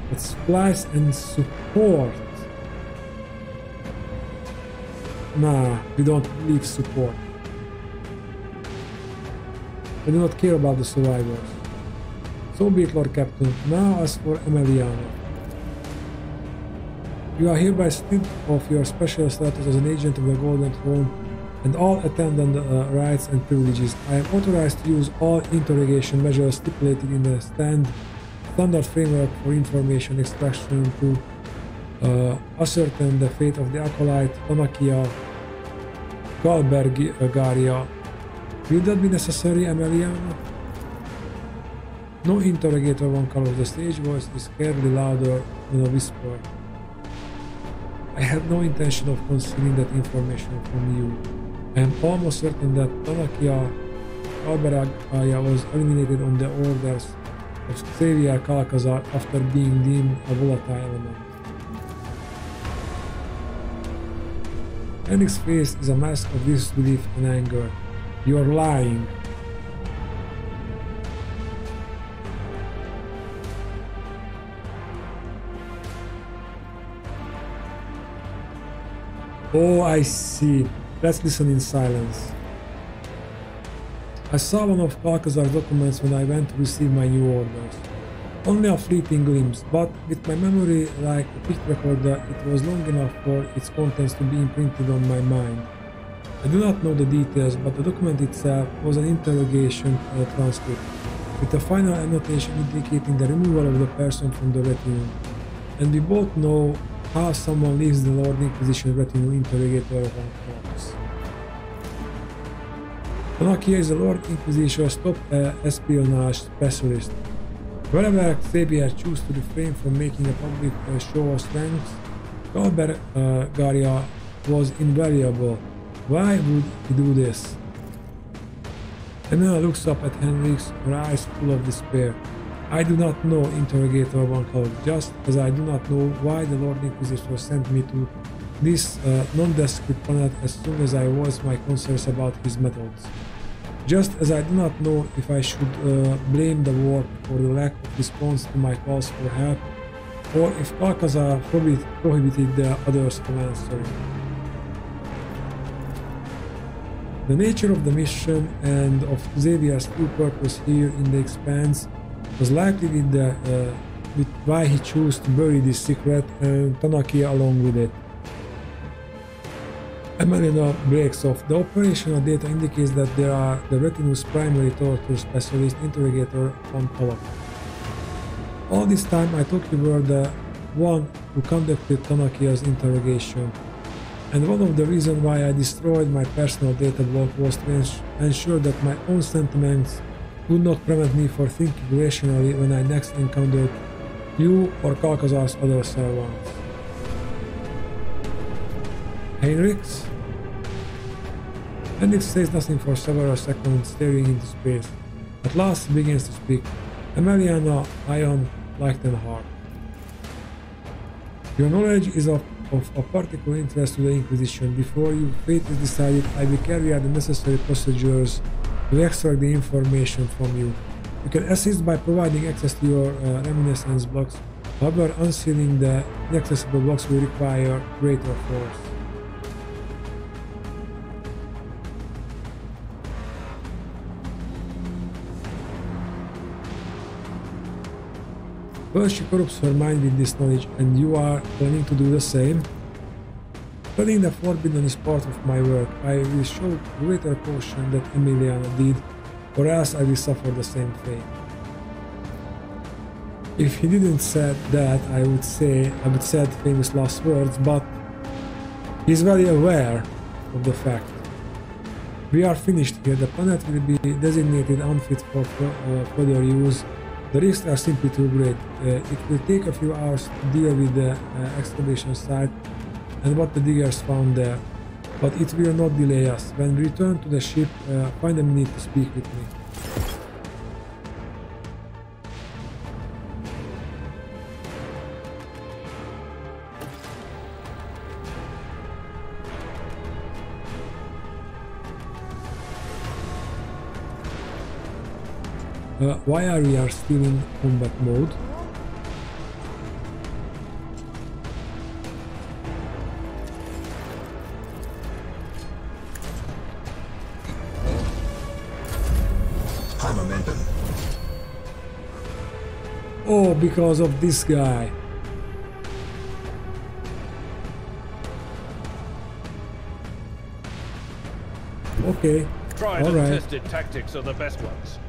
But supplies and support... nah, we don't leave support. I do not care about the survivors. So be it, Lord Captain. Now as for Emiliano. You are hereby stripped of your special status as an agent of the Golden Throne and all attendant rights and privileges. I am authorized to use all interrogation measures stipulated in the standard framework for information extraction to ascertain the fate of the acolyte Tanakia Galbergaria. Will that be necessary, Emiliano? No interrogator one color. The stage voice is scarcely louder than a whisper. I had no intention of concealing that information from you. I am almost certain that Tanakia Galbergaria was eliminated on the orders of Xavier Calcazar after being deemed a volatile element. Henrix's face is a mask of disbelief and anger. You are lying. Oh, I see. Let's listen in silence. I saw one of Calcazar's documents when I went to receive my new orders. Only a fleeting glimpse, but with my memory like a pick recorder, it was long enough for its contents to be imprinted on my mind. I do not know the details, but the document itself was an interrogation transcript, with a final annotation indicating the removal of the person from the retinue. And we both know how someone leaves the Lord Inquisition retinue interrogator on corpse. Tanakia is the Lord Inquisition's top espionage specialist. Wherever Xavier chose to refrain from making a public show of strength, Galbergaria was invaluable. Why would he do this? Emina looks up at Henrix, her eyes full of despair. I do not know, Interrogator One Cloud, just as I do not know why the Lord Inquisitor sent me to this nondescript planet as soon as I voiced my concerns about his methods. Just as I do not know if I should blame the war for the lack of response to my calls for help, or if Calcazar prohibited the others from answering. The nature of the mission and of Xavier's true purpose here in the Expanse was likely with why he chose to bury this secret and Tanakia along with it. Emelina breaks off. The operational data indicates that they are the Retinue's primary torture specialist, Interrogator on Talak. All this time I thought you were the one who conducted Tanakia's interrogation, and one of the reasons why I destroyed my personal data block was to ensure that my own sentiments would not prevent me from thinking rationally when I next encountered you or Calcazar's other servants. Henrix? Henrix says nothing for several seconds, staring into space. At last he begins to speak. Emiliana Ion Lichtenhard. Your knowledge is of of a particular interest to the Inquisition. Before your fate is decided, I will carry out the necessary procedures to extract the information from you. You can assist by providing access to your reminiscence blocks. However, unsealing the inaccessible blocks will require greater force. First, she corrupts her mind with this knowledge, and you are planning to do the same. Studying the forbidden is part of my work. I will show greater caution than Emiliana did, or else I will suffer the same fate. If he didn't say that, I would say famous last words, but he's very aware of the fact. We are finished here. The planet will be designated unfit for further use. The risks are simply too great. It will take a few hours to deal with the excavation site and what the diggers found there, but it will not delay us. When we return to the ship, find a minute to speak with me. Why are we still in combat mode? High momentum. Oh, because of this guy. Okay. Tried all and right. tested tactics are the best ones.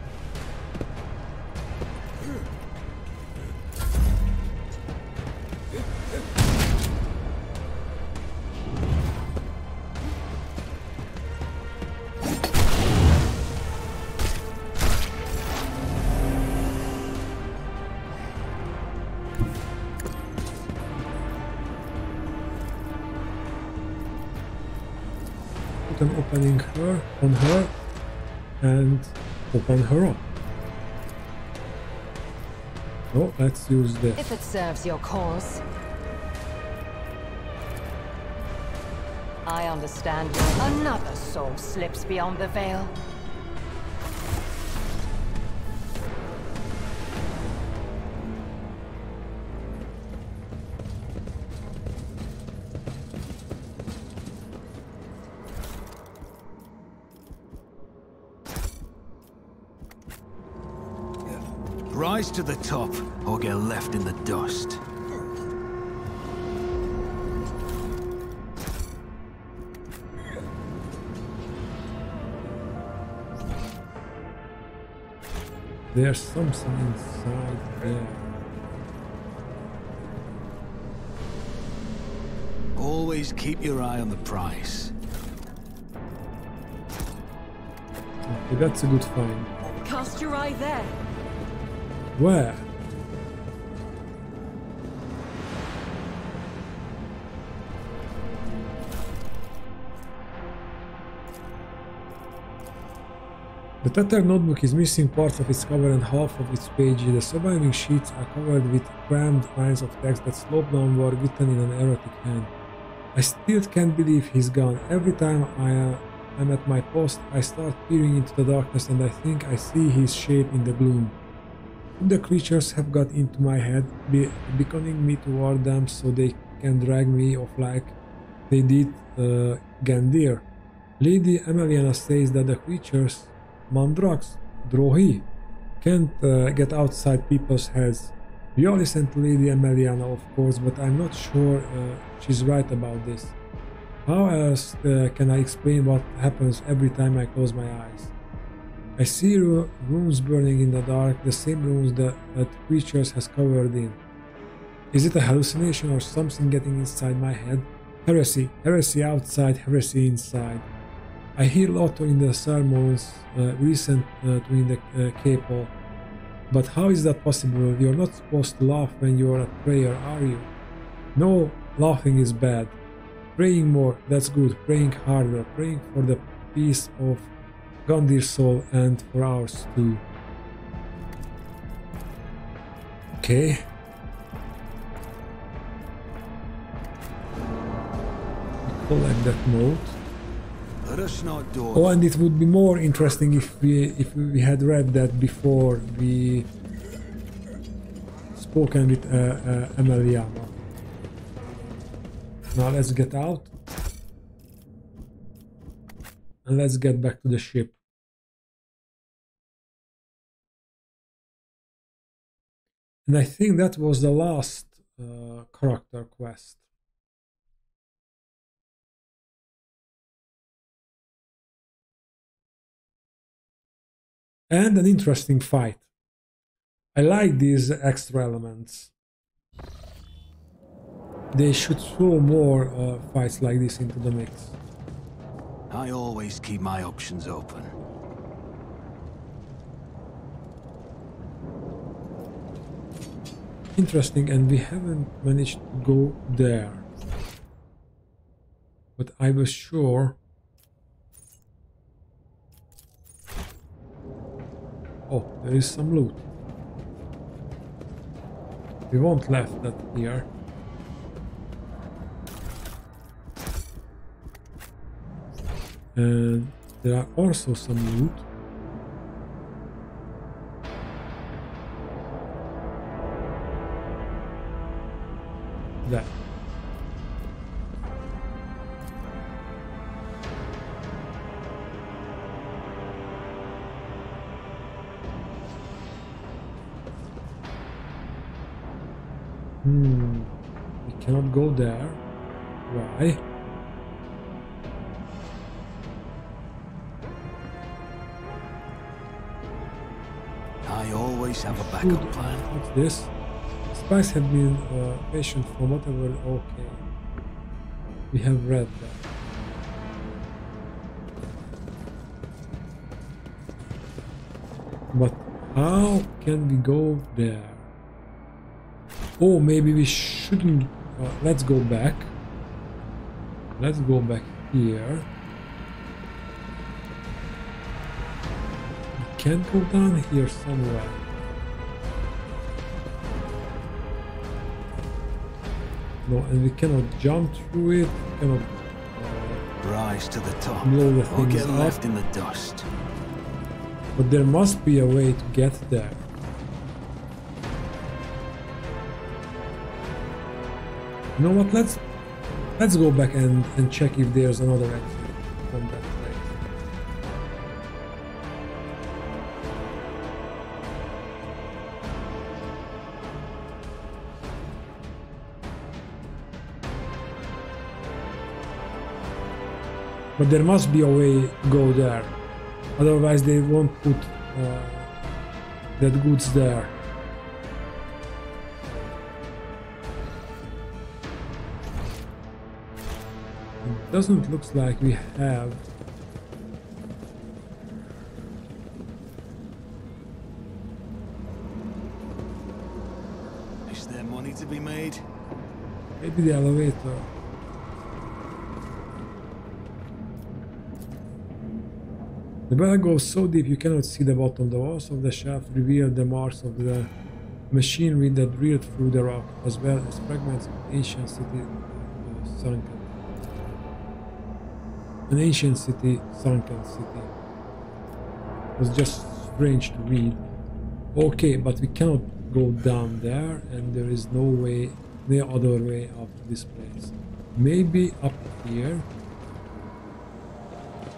Put an opening her on her and open her up. Oh, let's use this. If it serves your cause. I understand you. Another soul slips beyond the veil. Rise to the top, or get left in the dust. There's something inside there. Always keep your eye on the prize. Okay, that's a good find. Cast your eye there. Where? The tattered notebook is missing parts of its cover and half of its pages. The surviving sheets are covered with crammed lines of text that slope downward, written in an erratic hand. I still can't believe he's gone. Every time I'm at my post, I start peering into the darkness and I think I see his shape in the gloom. The creatures have got into my head, beckoning me toward them so they can drag me off like they did Gandir. Lady Emiliana says that the creatures, Mandrax, Drohi, can't get outside people's heads. We all listen to Lady Emiliana, of course, but I'm not sure she's right about this. How else can I explain what happens every time I close my eyes? I see rooms burning in the dark, the same rooms that creatures has covered in. Is it a hallucination or something getting inside my head? Heresy, heresy outside, heresy inside. I hear Lotto in the sermons recent to in the Capel. But how is that possible? You're not supposed to laugh when you're at prayer, are you? No, laughing is bad. Praying more, that's good. Praying harder, praying for the peace of Gandir's soul and for ours too. Okay. collect that note. Let us not do. Oh, and it would be more interesting if we had read that before we spoken with Emiliano. Now let's get out and let's get back to the ship. And I think that was the last character quest. And an interesting fight. I like these extra elements. They should throw more fights like this into the mix. I always keep my options open. Interesting, and we haven't managed to go there. But I was sure. Oh, there is some loot. We won't left that here. And there are also some loot. That. We cannot go there. Why? I always have a backup plan. What's this? Spies have been patient for whatever. Okay. We have read that. But how can we go there? Oh, maybe we shouldn't. Let's go back. Let's go back here. We can't go down here somewhere. No, and we cannot jump through it. We cannot rise to the top blow the or things get up. left in the dust. But there must be a way to get there. You know what? Let's go back and check if there's another exit from that place. But there must be a way to go there. Otherwise they won't put that goods there. It doesn't look like we have. Is there money to be made? Maybe the elevator. The well goes so deep you cannot see the bottom. The walls of the shaft reveal the marks of the machinery that drilled through the rock, as well as fragments of ancient city sunken. An ancient city, sunken city. It was just strange to read. Okay, but we cannot go down there, and there is no way, no other way up to this place. Maybe up here.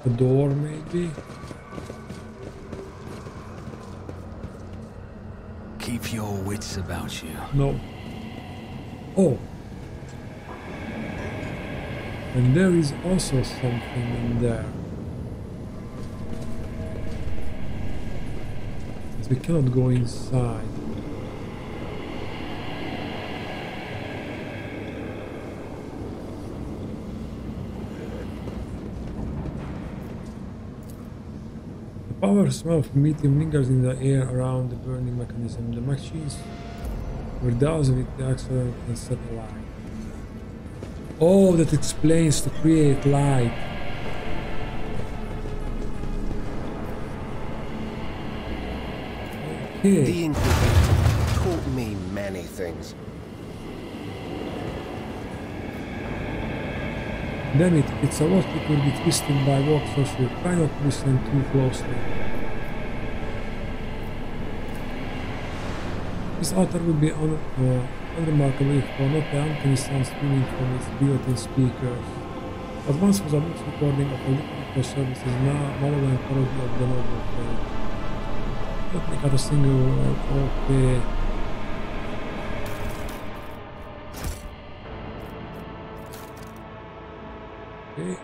A door, maybe. Keep your wits about you. No. Oh. And there is also something in there. As we cannot go inside. The power smell of methium lingers in the air around the burning mechanism. The machines were doused with the accelerant and set alight. Oh, that explains to create light. Okay. The Inquisitor taught me many things. Damn it, it's a lot it will be twisted by walk sorcery. Try not to listen too closely. This altar would be unremarkable if for not the uncanny sound streaming from its built-in speakers. What once was a mixed recording of a liquid service is now malevolent parody of the noble faith. Don't make out a single word. Okay. Okay.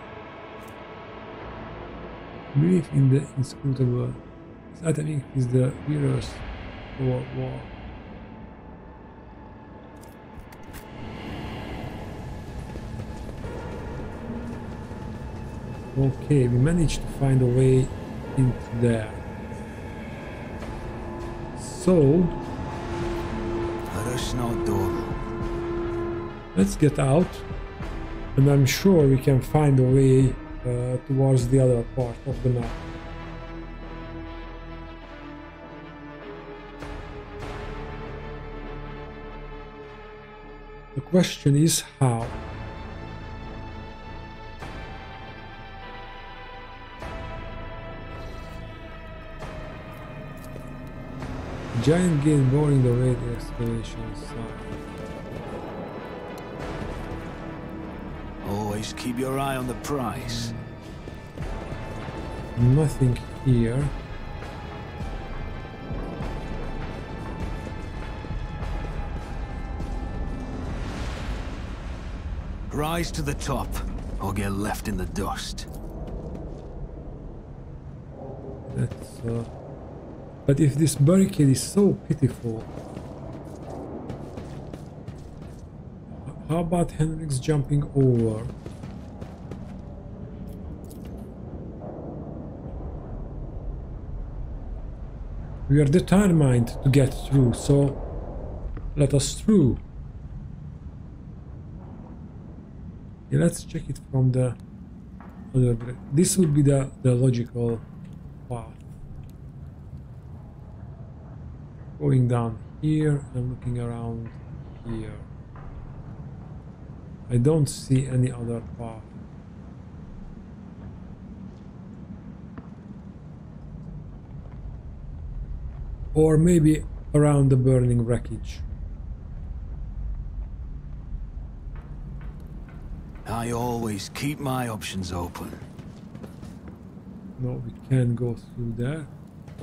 Belief in the inscrutable. This item is the heroes for war. Okay, we managed to find a way into there. So let's get out, and I'm sure we can find a way towards the other part of the map. The question is how. Giant gate boring the way the excavation site. Always keep your eye on the prize. Nothing here. Rise to the top, or get left in the dust. That's but if this barricade is so pitiful, how about Henrik's jumping over? We are determined to get through, so let us through. Yeah, let's check it from the other direction. This would be the logical path. Going down here and looking around here. I don't see any other path. Or maybe around the burning wreckage. I always keep my options open. No, we can't go through there.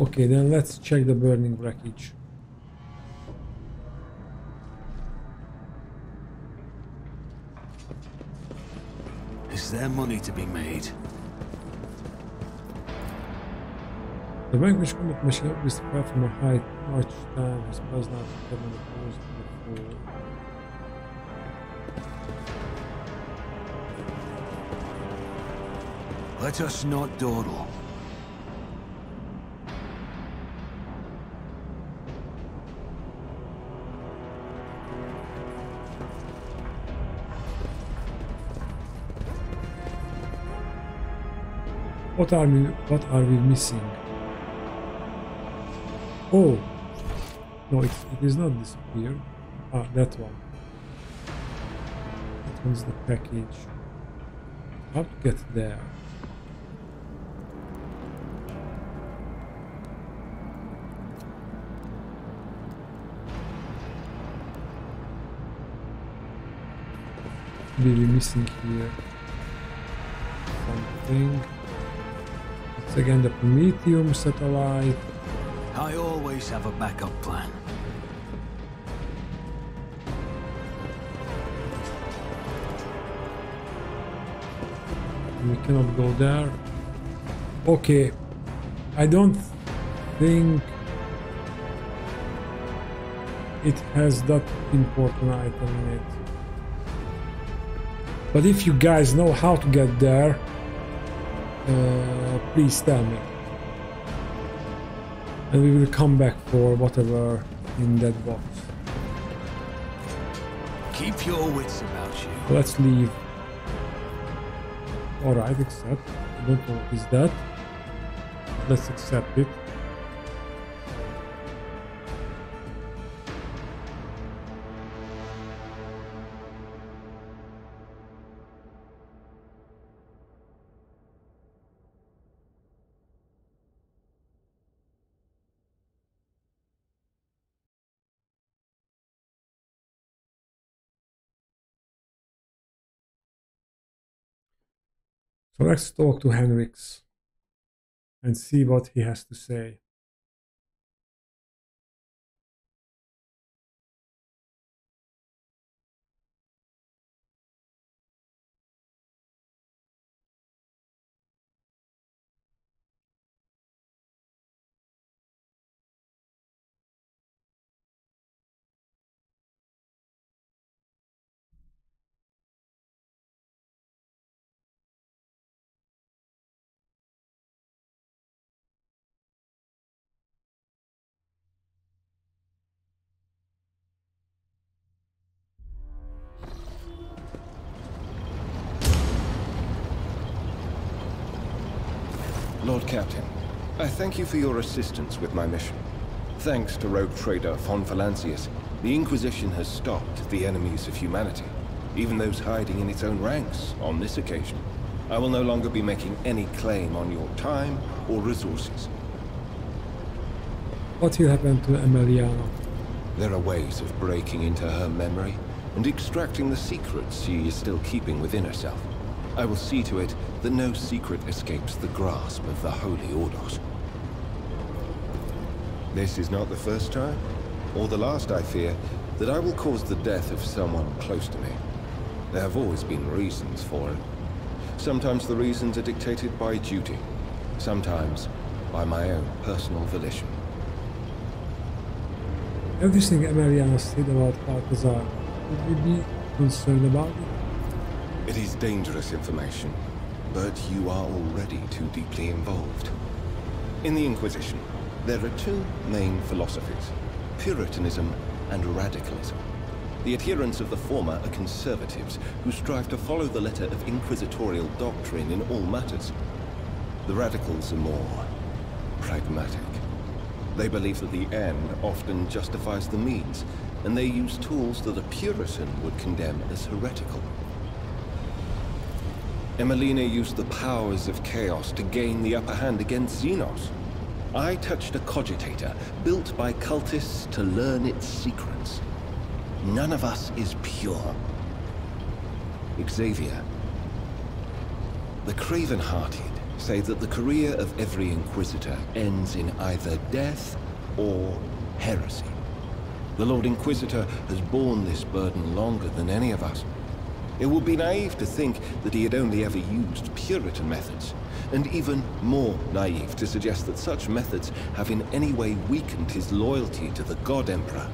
Okay, then let's check the burning wreckage. Is there money to be made? The vanquished combat machine obviously fell from a height much time has passed now to come on the post before. Let us not dawdle. What are we missing? Oh! No, it is not disappeared. Ah, that one. That one's the package. How to get there? Maybe missing here something. It's again the Prometheum satellite. I always have a backup plan. We cannot go there. Okay, I don't think it has that important item in it. But if you guys know how to get there, please tell me. And we will come back for whatever in that box. Keep your wits about you. Let's leave. Alright, accept. I don't know what is that. Let's accept it. So let's talk to Henriks and see what he has to say. Lord Captain, I thank you for your assistance with my mission. Thanks to rogue trader von Valancius, the Inquisition has stopped the enemies of humanity, even those hiding in its own ranks on this occasion. I will no longer be making any claim on your time or resources. What will happen to Emiliana? There are ways of breaking into her memory and extracting the secrets she is still keeping within herself. I will see to it that no secret escapes the grasp of the Holy Ordos. This is not the first time, or the last, I fear, that I will cause the death of someone close to me. There have always been reasons for it. Sometimes the reasons are dictated by duty, sometimes by my own personal volition. Everything Emiliana said about Balthazar, would you be concerned about it? It is dangerous information, but you are already too deeply involved. In the Inquisition, there are two main philosophies: Puritanism and radicalism. The adherents of the former are conservatives who strive to follow the letter of inquisitorial doctrine in all matters. The radicals are more pragmatic. They believe that the end often justifies the means, and they use tools that a Puritan would condemn as heretical. Emelina used the powers of chaos to gain the upper hand against Xenos. I touched a cogitator built by cultists to learn its secrets. None of us is pure. Xavier. The craven-hearted say that the career of every Inquisitor ends in either death or heresy. The Lord Inquisitor has borne this burden longer than any of us. It would be naive to think that he had only ever used Puritan methods, and even more naive to suggest that such methods have in any way weakened his loyalty to the God Emperor.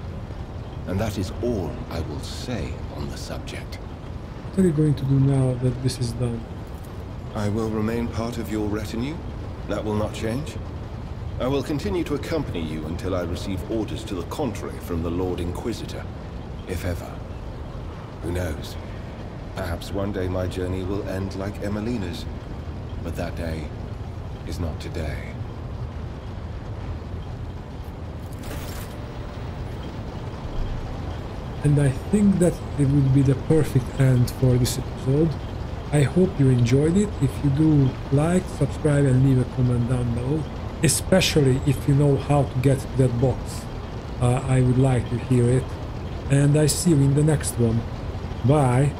And that is all I will say on the subject. What are you going to do now that this is done? I will remain part of your retinue. That will not change. I will continue to accompany you until I receive orders to the contrary from the Lord Inquisitor, if ever. Who knows? Perhaps one day my journey will end like Emelina's, but that day is not today. And I think that it would be the perfect end for this episode. I hope you enjoyed it. If you do, like, subscribe and leave a comment down below. Especially if you know how to get to that box. I would like to hear it. And I see you in the next one. Bye!